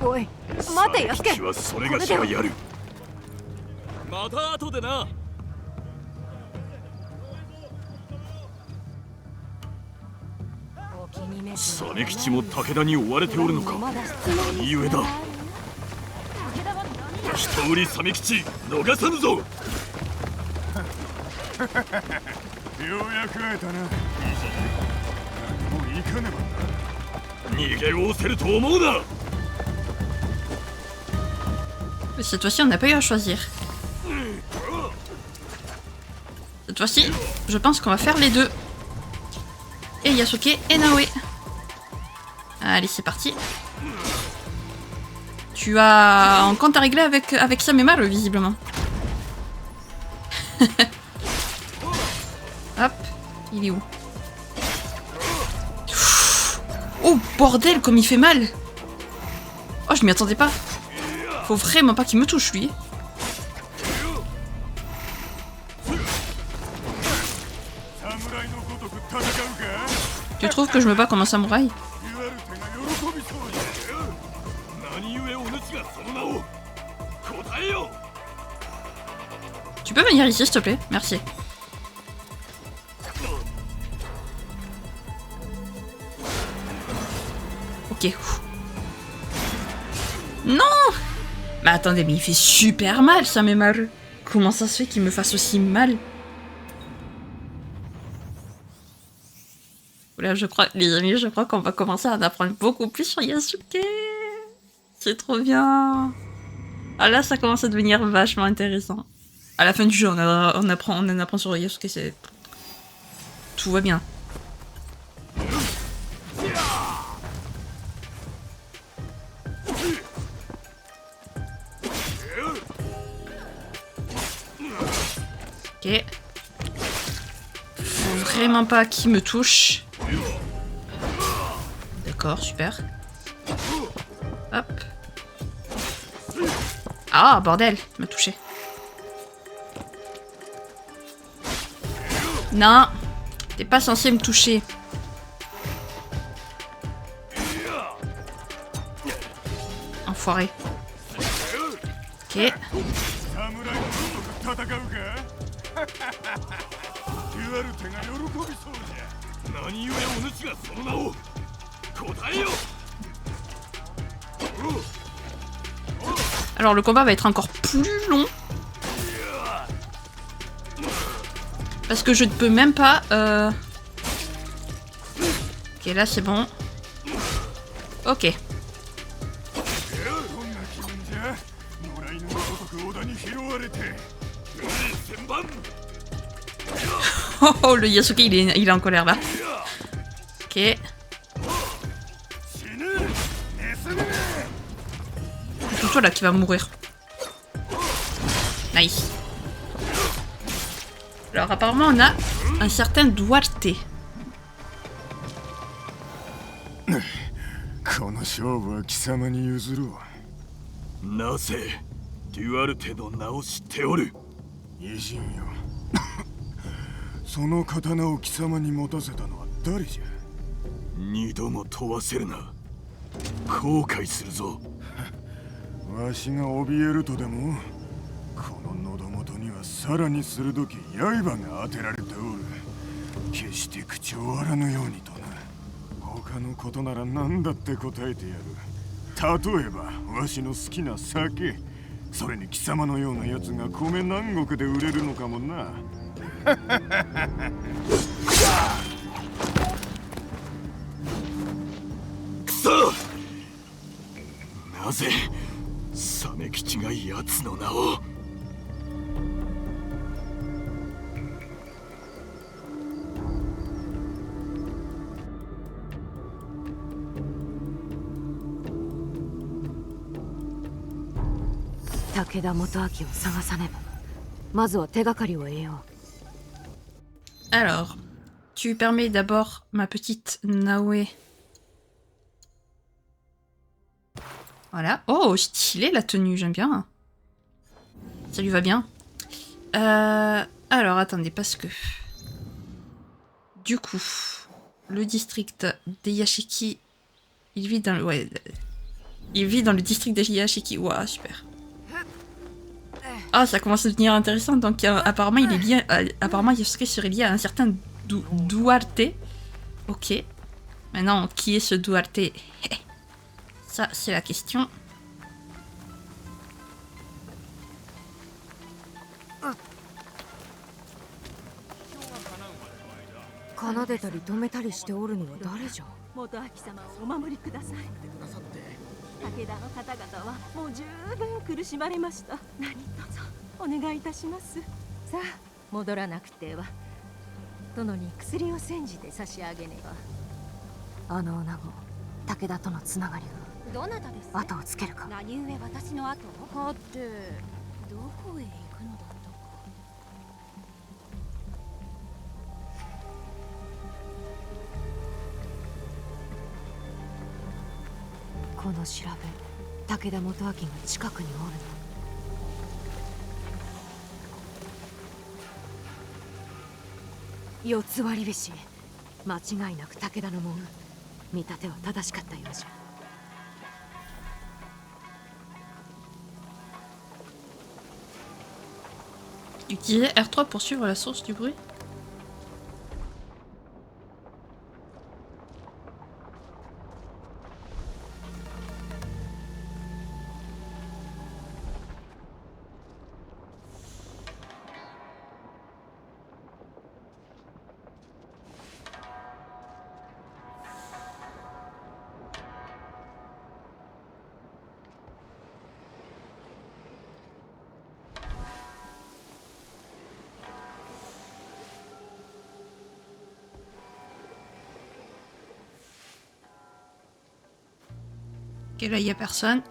おい、待てよ。鮫吉はそれがしがやる。また後でな。鮫吉も武田に追われておるのか。何故だ。人売り鮫吉、逃さぬぞ。ようやく会えたな。もう行かねば。逃げおおせると思うな。Cette fois-ci, on n'a pas eu à choisir. Cette fois-ci, je pense qu'on va faire les deux. Et Yasuke et Naoe. Allez, c'est parti. Tu as un compte à régler avec Samemaru, visiblement. Hop, il est où? Oh, bordel, comme il fait mal! Oh, je m'y attendais pas. Faut vraiment pas qu'il me touche, lui. Tu trouves que je me bats comme un samouraï? デュアルテが喜びそうじゃ。何故お主がその名を答えよ。 Tu peux venir ici, s'il te plaît? Merci. Ok. Non! Mais attendez, mais il fait super mal, ça m'est mal. Comment ça se fait qu'il me fasse aussi mal? Là, je crois, les amis, je crois qu'on va commencer à en apprendre beaucoup plus sur Yasuke. C'est trop bien. Ah là, ça commence à devenir vachement intéressant. À la fin du jeu, on en apprend sur Yasuke, c'est... Tout va bien. Ok. Faut vraiment pas qu'il me touche. D'accord, super. Hop. Ah, bordel, il m'a touché. Non, t'es pas censé me toucher. Enfoiré. Ok. 侍のごとく戦うか。デュアルテが喜びそうじゃ。何故お主がその名を答えよ。 Alors le combat va être encore plus long. Parce que je ne peux même pas... Ok, là c'est bon. Ok. どんな気分じゃ。野良犬のごとく織田に拾われて。旋盤 Oh, oh, le Yasuke il est en colère là. Ok. 死ぬ。ネズミめ。 C'est toi là qui va mourir. Nice. Alors apparemment on a un certain Duarte. この勝負は貴様に譲ろう。なぜデュアルテの名を知っておる。偉人よ。その刀を貴様に持たせたのは誰じゃ。二度も問わせるな。後悔するぞ。わしが怯えるとでも。この喉元にはさらに鋭き刃が当てられておる。決して口を割らぬようにとな。他のことなら何だって答えてやる。例えばわしの好きな酒。それに貴様のようなやつが米南国で売れるのかもな。くそ。なぜサメ吉が奴の名を。武田元明を探さねば。まずは手がかりを得よう。 Alors, tu permets d'abord ma petite Naoe. Voilà. Oh, stylé la tenue, j'aime bien. Ça lui va bien. Alors, attendez, parce que... Du coup, le district d'Eyashiki... Il vit dans le... Ouais. Il vit dans le district d'Eyashiki. Ouah, super. Ah, ça commence à devenir intéressant. Donc, apparemment, il est lié... apparemment, Yasuke serait lié à un certain Duarte. Ok. Maintenant, qui est ce Duarte? Ça, c'est la question.奏でたり止めたりしておるのは誰じゃ。元明様をお守りください。武田の方々はもう十分苦しまれました。何卒お願いいたします。さあ戻らなくては。殿に薬を煎じて差し上げねば。あの女子、武田とのつながりどなたですが後をつけるか。何故私の後をはってどこへ行くのだったか。この調べ、武田元明が近くにおるの。四つ割り菱、間違いなく武田のもん。見立ては正しかったようじゃ。Utiliser R3 pour suivre la source du bruit. Ok, là, il n'y a personne.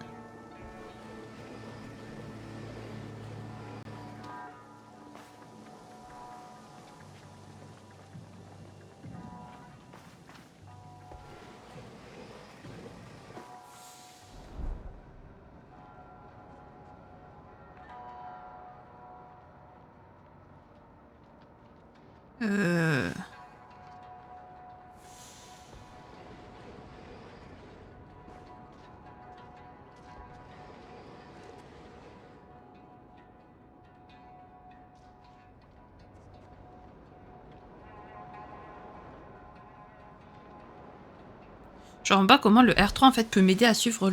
Je vois pas comment le R3 en fait peut m'aider à suivre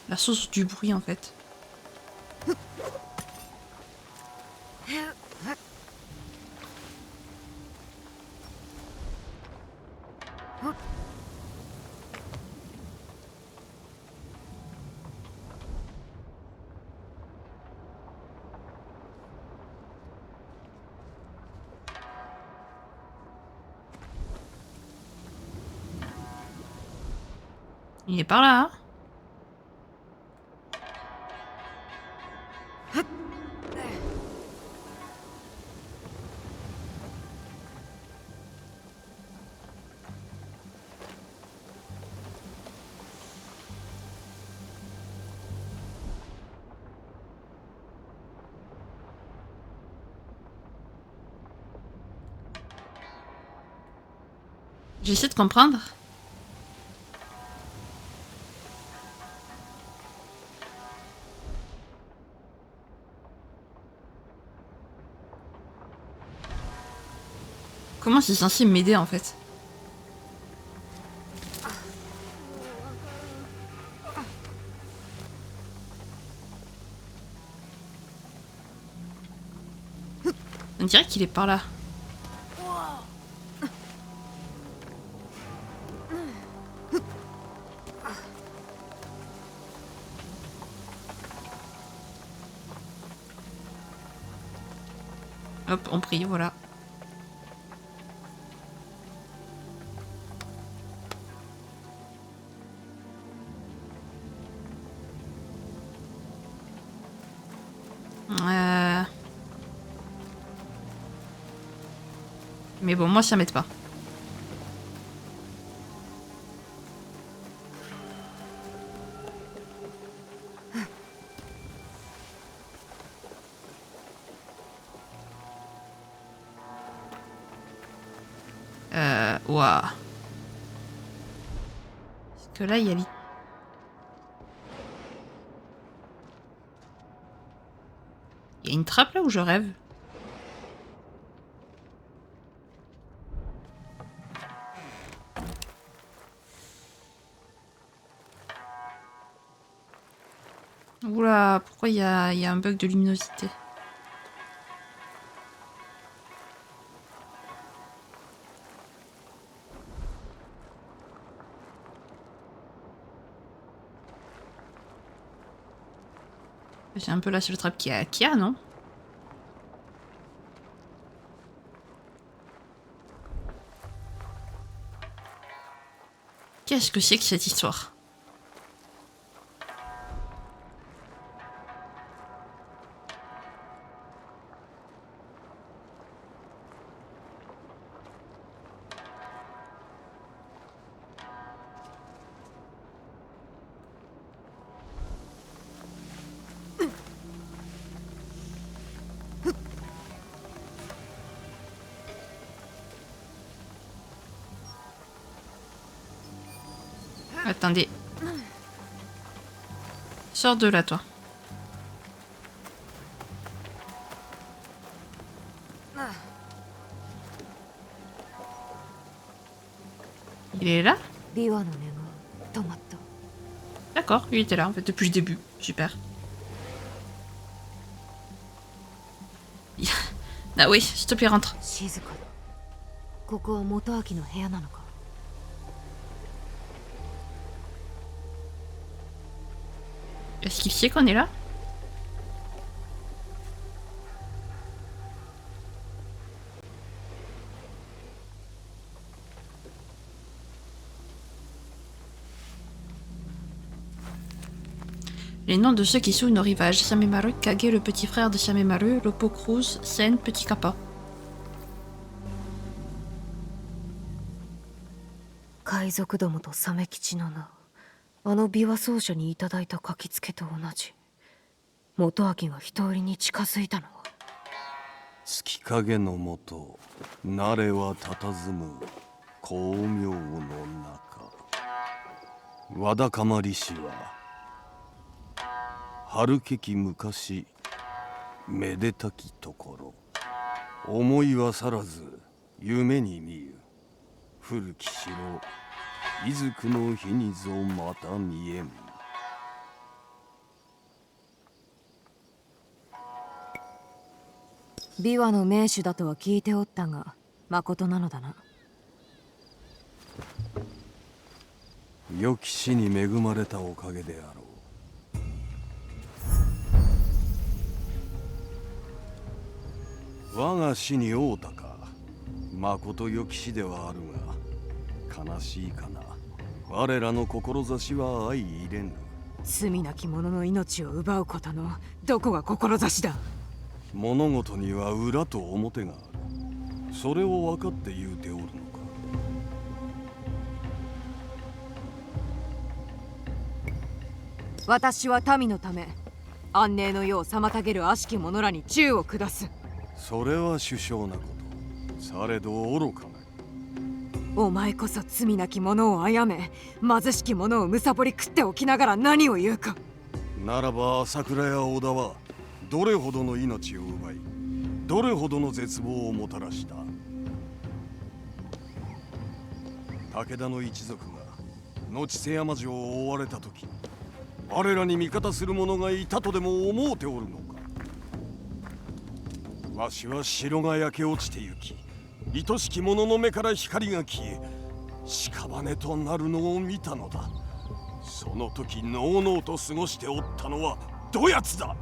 la source du bruit en fait. Il est par là, hein? J'essaie de comprendre. Comment c'est censé m'aider en fait? On dirait qu'il est par là. Hop, on prie, voilà. Mais bon, moi ça m'aide pas. Waouh. Parce que là, il y a... Il y a une trappe là où je rêve. Oula, pourquoi il y a un bug de luminosité? C'est un peu la seule trappe qu'il y a, non? Qu'est-ce que c'est que cette histoire? Attendez. Sors de là, toi. Il est là? ビワの根が止まった。 D'accord, il était là en fait depuis le début. Super. Ah oui, s'il te plaît, rentre. 静かだ。ここは元明の部屋なのか。 Est-ce qu'il sait qu'on est là? Les noms de ceux qui souillent nos rivages. Samemaru, Kage, le petit frère de Samemaru, Lopo Cruz, Sen, Petit Kappa. 海賊どもとサメ吉の名、あの琵琶奏者にいただいた書きつけと同じ。元明が人売りに近づいたのは。月影のもと、慣れは佇む光明の中。わだかまりしは春けき昔、めでたきところ。思いはさらず夢に見ゆ。古き城、いずくの日にぞまた見えん。琵琶の名手だとは聞いておったが、まことなのだな。良き死に恵まれたおかげであろう。我が死に会うたか。まこと良き死ではあるが、悲しいかな。我らの志は相入れぬ。罪なき者の命を奪うことのどこが志だ。物事には裏と表がある。それを分かって言うておるのか。私は民のため、安寧の世を妨げる悪しき者らに銃を下す。それは殊勝なこと。されど愚かな。お前こそ罪なき者を殺め、貧しき者をむさぼり食っておきながら何を言うか。ならば朝倉や織田はどれほどの命を奪い、どれほどの絶望をもたらした。武田の一族が後瀬山城を追われた時、我らに味方する者がいたとでも思うておるのか。わしは城が焼け落ちてゆき、愛しき者の目から光が消え、屍となるのを見たのだ。その時のうのうと過ごしておったのはどやつだ。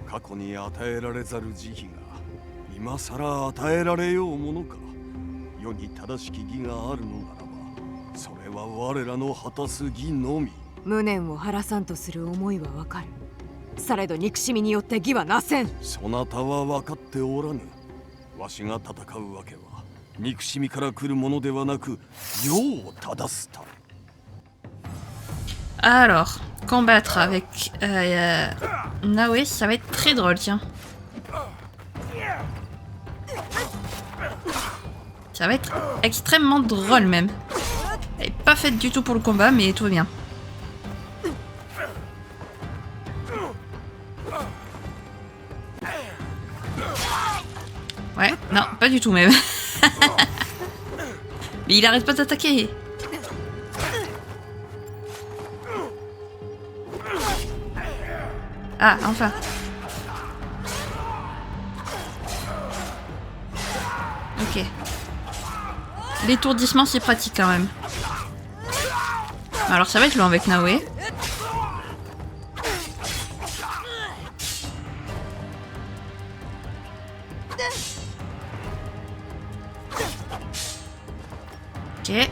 過去に与えられざる慈悲が今さら与えられようものか。世に正しき義があるのならば、それは我らの果たす義のみ。無念を晴らさんとする思いはわかる。されど憎しみによって義はなせん。そなたは分かっておらぬ。わしが戦うわけは憎しみから来るものではなく、世を正すため。Alors, combattre avec Naoe, ça va être très drôle, tiens. Ça va être extrêmement drôle même. Elle est pas faite du tout pour le combat, mais tout va bien. Ouais, non, pas du tout même. Mais il arrête pas d'attaquer. Ah, enfin. Ok. L'étourdissement, c'est pratique quand même. Alors ça va être long avec Naoe. Ok.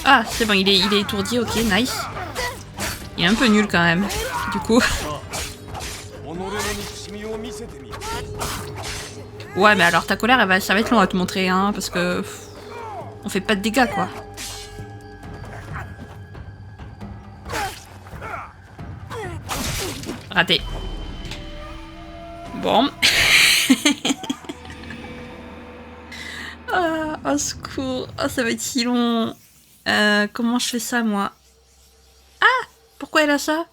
Ah, c'est bon, il est étourdi, ok, nice. Il est un peu nul quand même, du coup. Ouais, mais alors ta colère, ça va être long à te montrer, hein, parce que... on fait pas de dégâts, quoi. Raté. Bon. Ah, au secours. Oh, ça va être si long. Comment je fais ça, moi? Ah! Pourquoi elle a ça?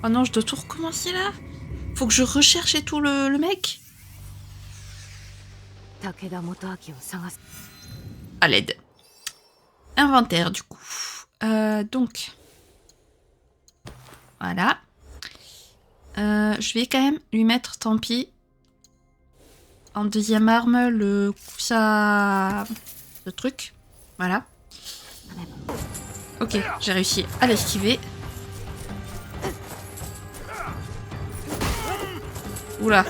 Oh non, je dois tout recommencer, là? Faut que je recherche et tout le mec? À l'aide. Inventaire, du coup. Donc... Voilà. Je vais quand même lui mettre, tant pis, en deuxième arme, le truc. Voilà. Ok, j'ai réussi à l'esquiver. Oula,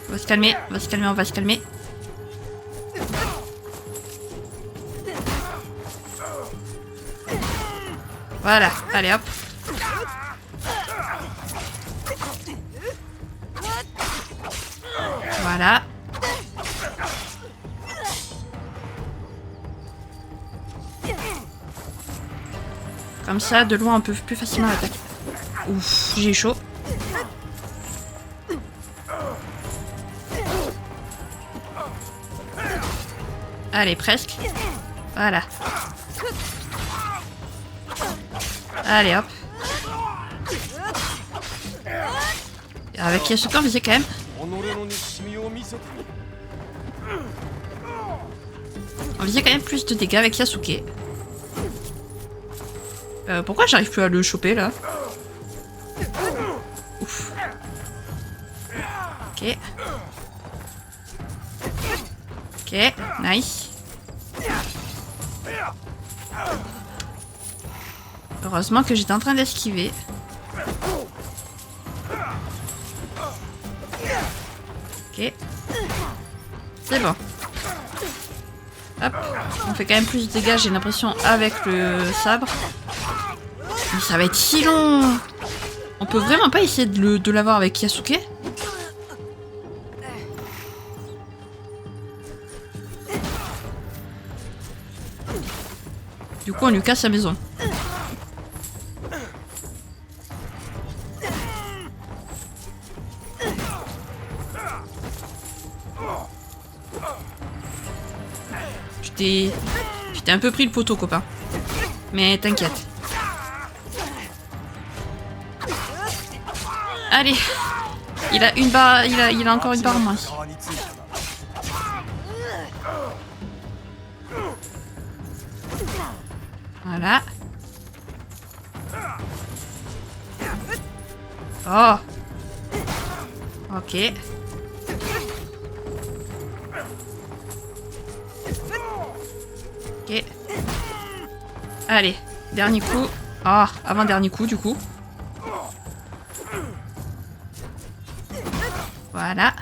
on va se calmer, on va se calmer, on va se calmer. Voilà, allez hop. Voilà. Comme ça, de loin, on peut plus facilement l'attaquer. Ouf, j'ai chaud. Allez, presque. Voilà. Allez, hop. Et avec Yasuko, on faisait quand même... On faisait quand même plus de dégâts avec Yasuke. Pourquoi j'arrive plus à le choper, là? Ouf. Ok. Ok, nice. Heureusement que j'étais en train d'esquiver. Ok. C'est bon. Hop. On fait quand même plus de dégâts, j'ai l'impression, avec le sabre. Mais ça va être si long. On peut vraiment pas essayer de l'avoir avec Yasuke? Du coup, on lui casse sa maison. J'étais un peu pris le poteau, copain. Mais t'inquiète. Allez. Il a une barre. Il a encore une barre en moins. Voilà. Oh. Ok. Ok. Allez, dernier coup. Ah, avant-dernier coup, du coup. Voilà.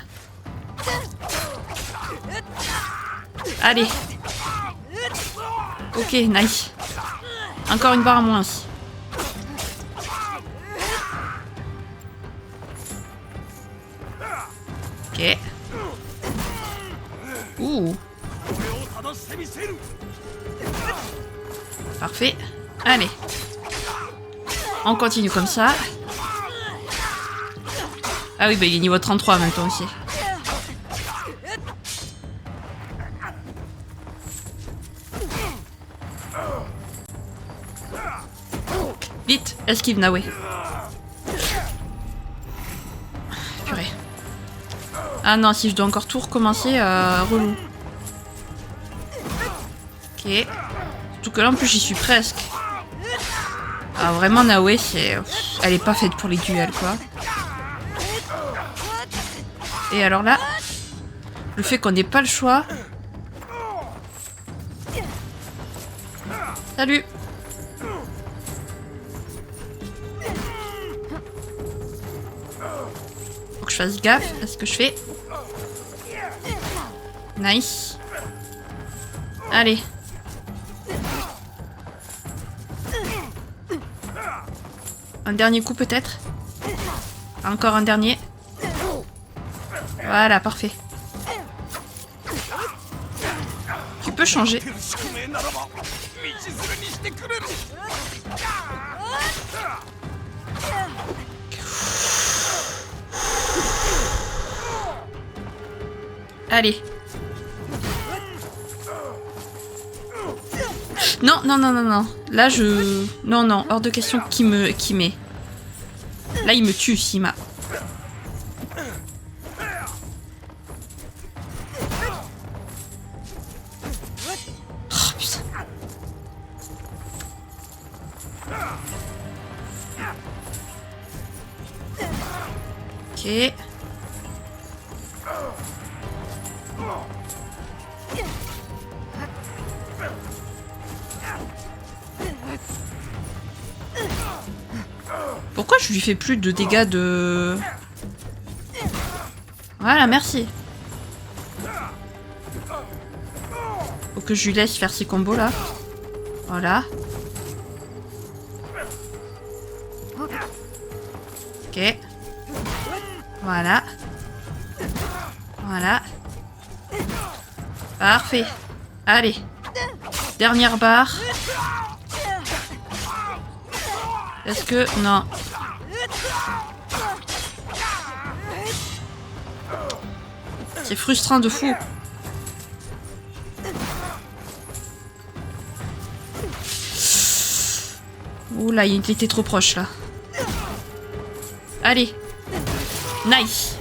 Allez. Ok, nice. Encore une barre à moins. Ok. Ouh. Parfait. Allez. On continue comme ça. Ah oui, bah il est niveau 33 maintenant aussi. Vite, esquive Nawe. Purée. Ah non, si je dois encore tout recommencer, relou. Ok. Surtout que là en plus j'y suis presque. Ah vraiment Nawe, c'est... Elle est pas faite pour les duels quoi. Et alors là, le fait qu'on n'ait pas le choix... Salut! Faut que je fasse gaffe à ce que je fais. Nice. Allez. Un dernier coup peut-être. Encore un dernier. Voilà, parfait. Tu peux changer. Allez. Non, non, non, non, non. Là, je... Non, non, hors de question qui met. Là, il me tue, s'il m'a... Oh, putain. Ok. Pourquoi je lui fais plus de dégâts de... Voilà, merci. Faut que je lui laisse faire ses combos là. Voilà. Ok. Voilà. Voilà. Parfait. Allez. Dernière barre. Est-ce que... Non. C'est frustrant de fou. Oula, il était trop proche là. Allez. Nice.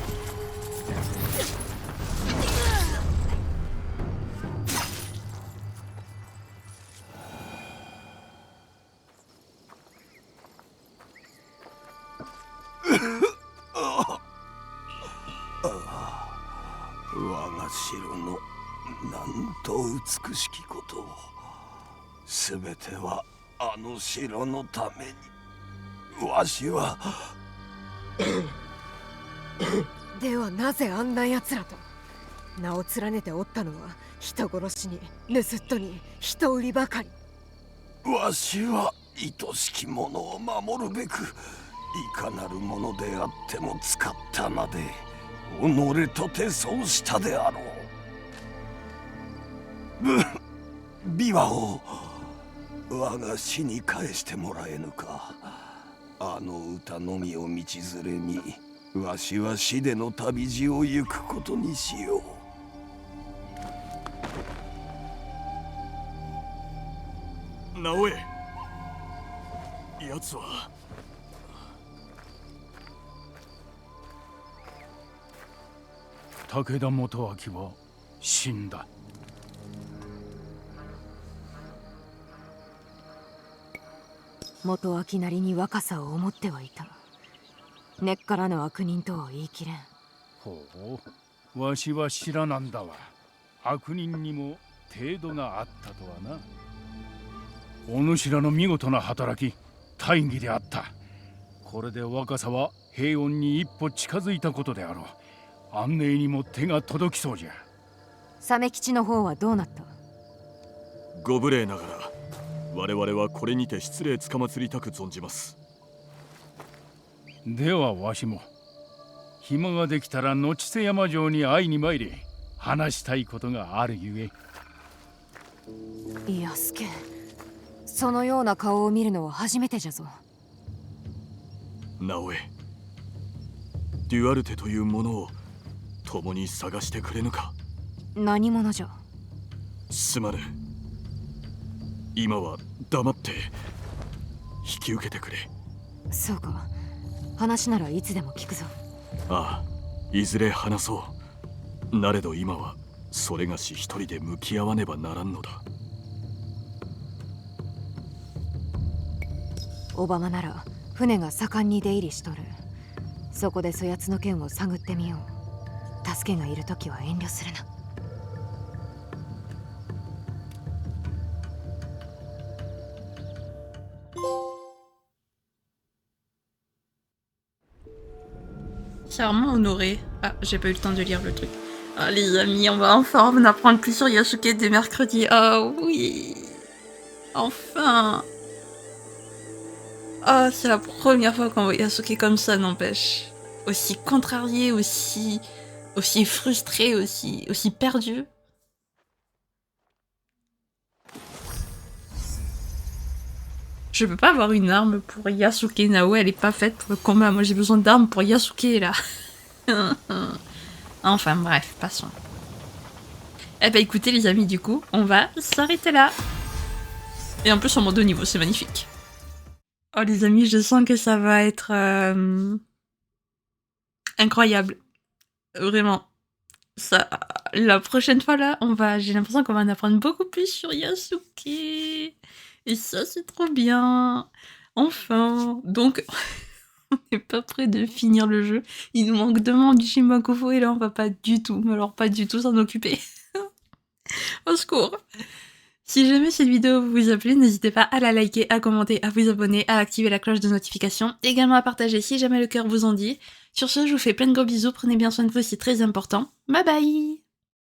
すべてはあの城のために。わしはではなぜあんな奴らと名を連ねておったのは人殺しに盗人に人売りばかり。わしは愛しき者を守るべくいかなるものであっても使ったまで己とてそうしたであろう。琵琶を我が死に返してもらえぬか。あの歌のみを道連れにわしは死での旅路を行くことにしよう。直江、奴は武田元明は死んだ。元明なりに若さを思ってはいた。根っからの悪人とは言い切れん。ほう、わしは知らなんだわ。悪人にも程度があったとはな。お主らの見事な働き、大義であった。これで若さは平穏に一歩近づいたことであろう。安寧にも手が届きそうじゃ。鮫吉の方はどうなった？ご無礼ながら我々はこれにて失礼つかまつりたく存じます。ではわしも暇ができたら野知瀬山城に会いに参り、話したいことがあるゆえ。いやすけ、そのような顔を見るのは初めてじゃぞ。直江、デュアルテというものを共に探してくれぬか。何者じゃ？すまぬ。今は黙って引き受けてくれ。そうか。話ならいつでも聞くぞ。ああ、いずれ話そう。なれど今はそれがし一人で向き合わねばならんのだ。小浜なら船が盛んに出入りしとる。そこでそやつの件を探ってみよう。助けがいるときは遠慮するな。Charmant honoré. Ah, j'ai pas eu le temps de lire le truc. Ah les amis, on va enfin en apprendre plus sur Yasuke dès mercredi. Ah oui. Enfin. Ah, c'est la première fois qu'on voit Yasuke comme ça, n'empêche. Aussi contrarié, aussi frustré, aussi perdu. Je peux pas avoir une arme pour Yasuke. Nao, elle est pas faite pour le combat. Moi, j'ai besoin d'armes pour Yasuke, là. Enfin, bref, passons. Eh ben, écoutez, les amis, du coup, on va s'arrêter là. Et en plus, en mode haut niveau, c'est magnifique. Oh, les amis, je sens que ça va être... incroyable. Vraiment. Ça, la prochaine fois, là, j'ai l'impression qu'on va en apprendre beaucoup plus sur Yasuke. Et ça, c'est trop bien. Enfin. Donc, on n'est pas près de finir le jeu. Il nous manque 2 membres du Shinbakufu et là, on va pas du tout, mais alors pas du tout s'en occuper. Au secours. Si jamais cette vidéo vous a plu, n'hésitez pas à la liker, à commenter, à vous abonner, à activer la cloche de notification, également à partager si jamais le cœur vous en dit. Sur ce, je vous fais plein de gros bisous, prenez bien soin de vous, c'est très important. Bye bye!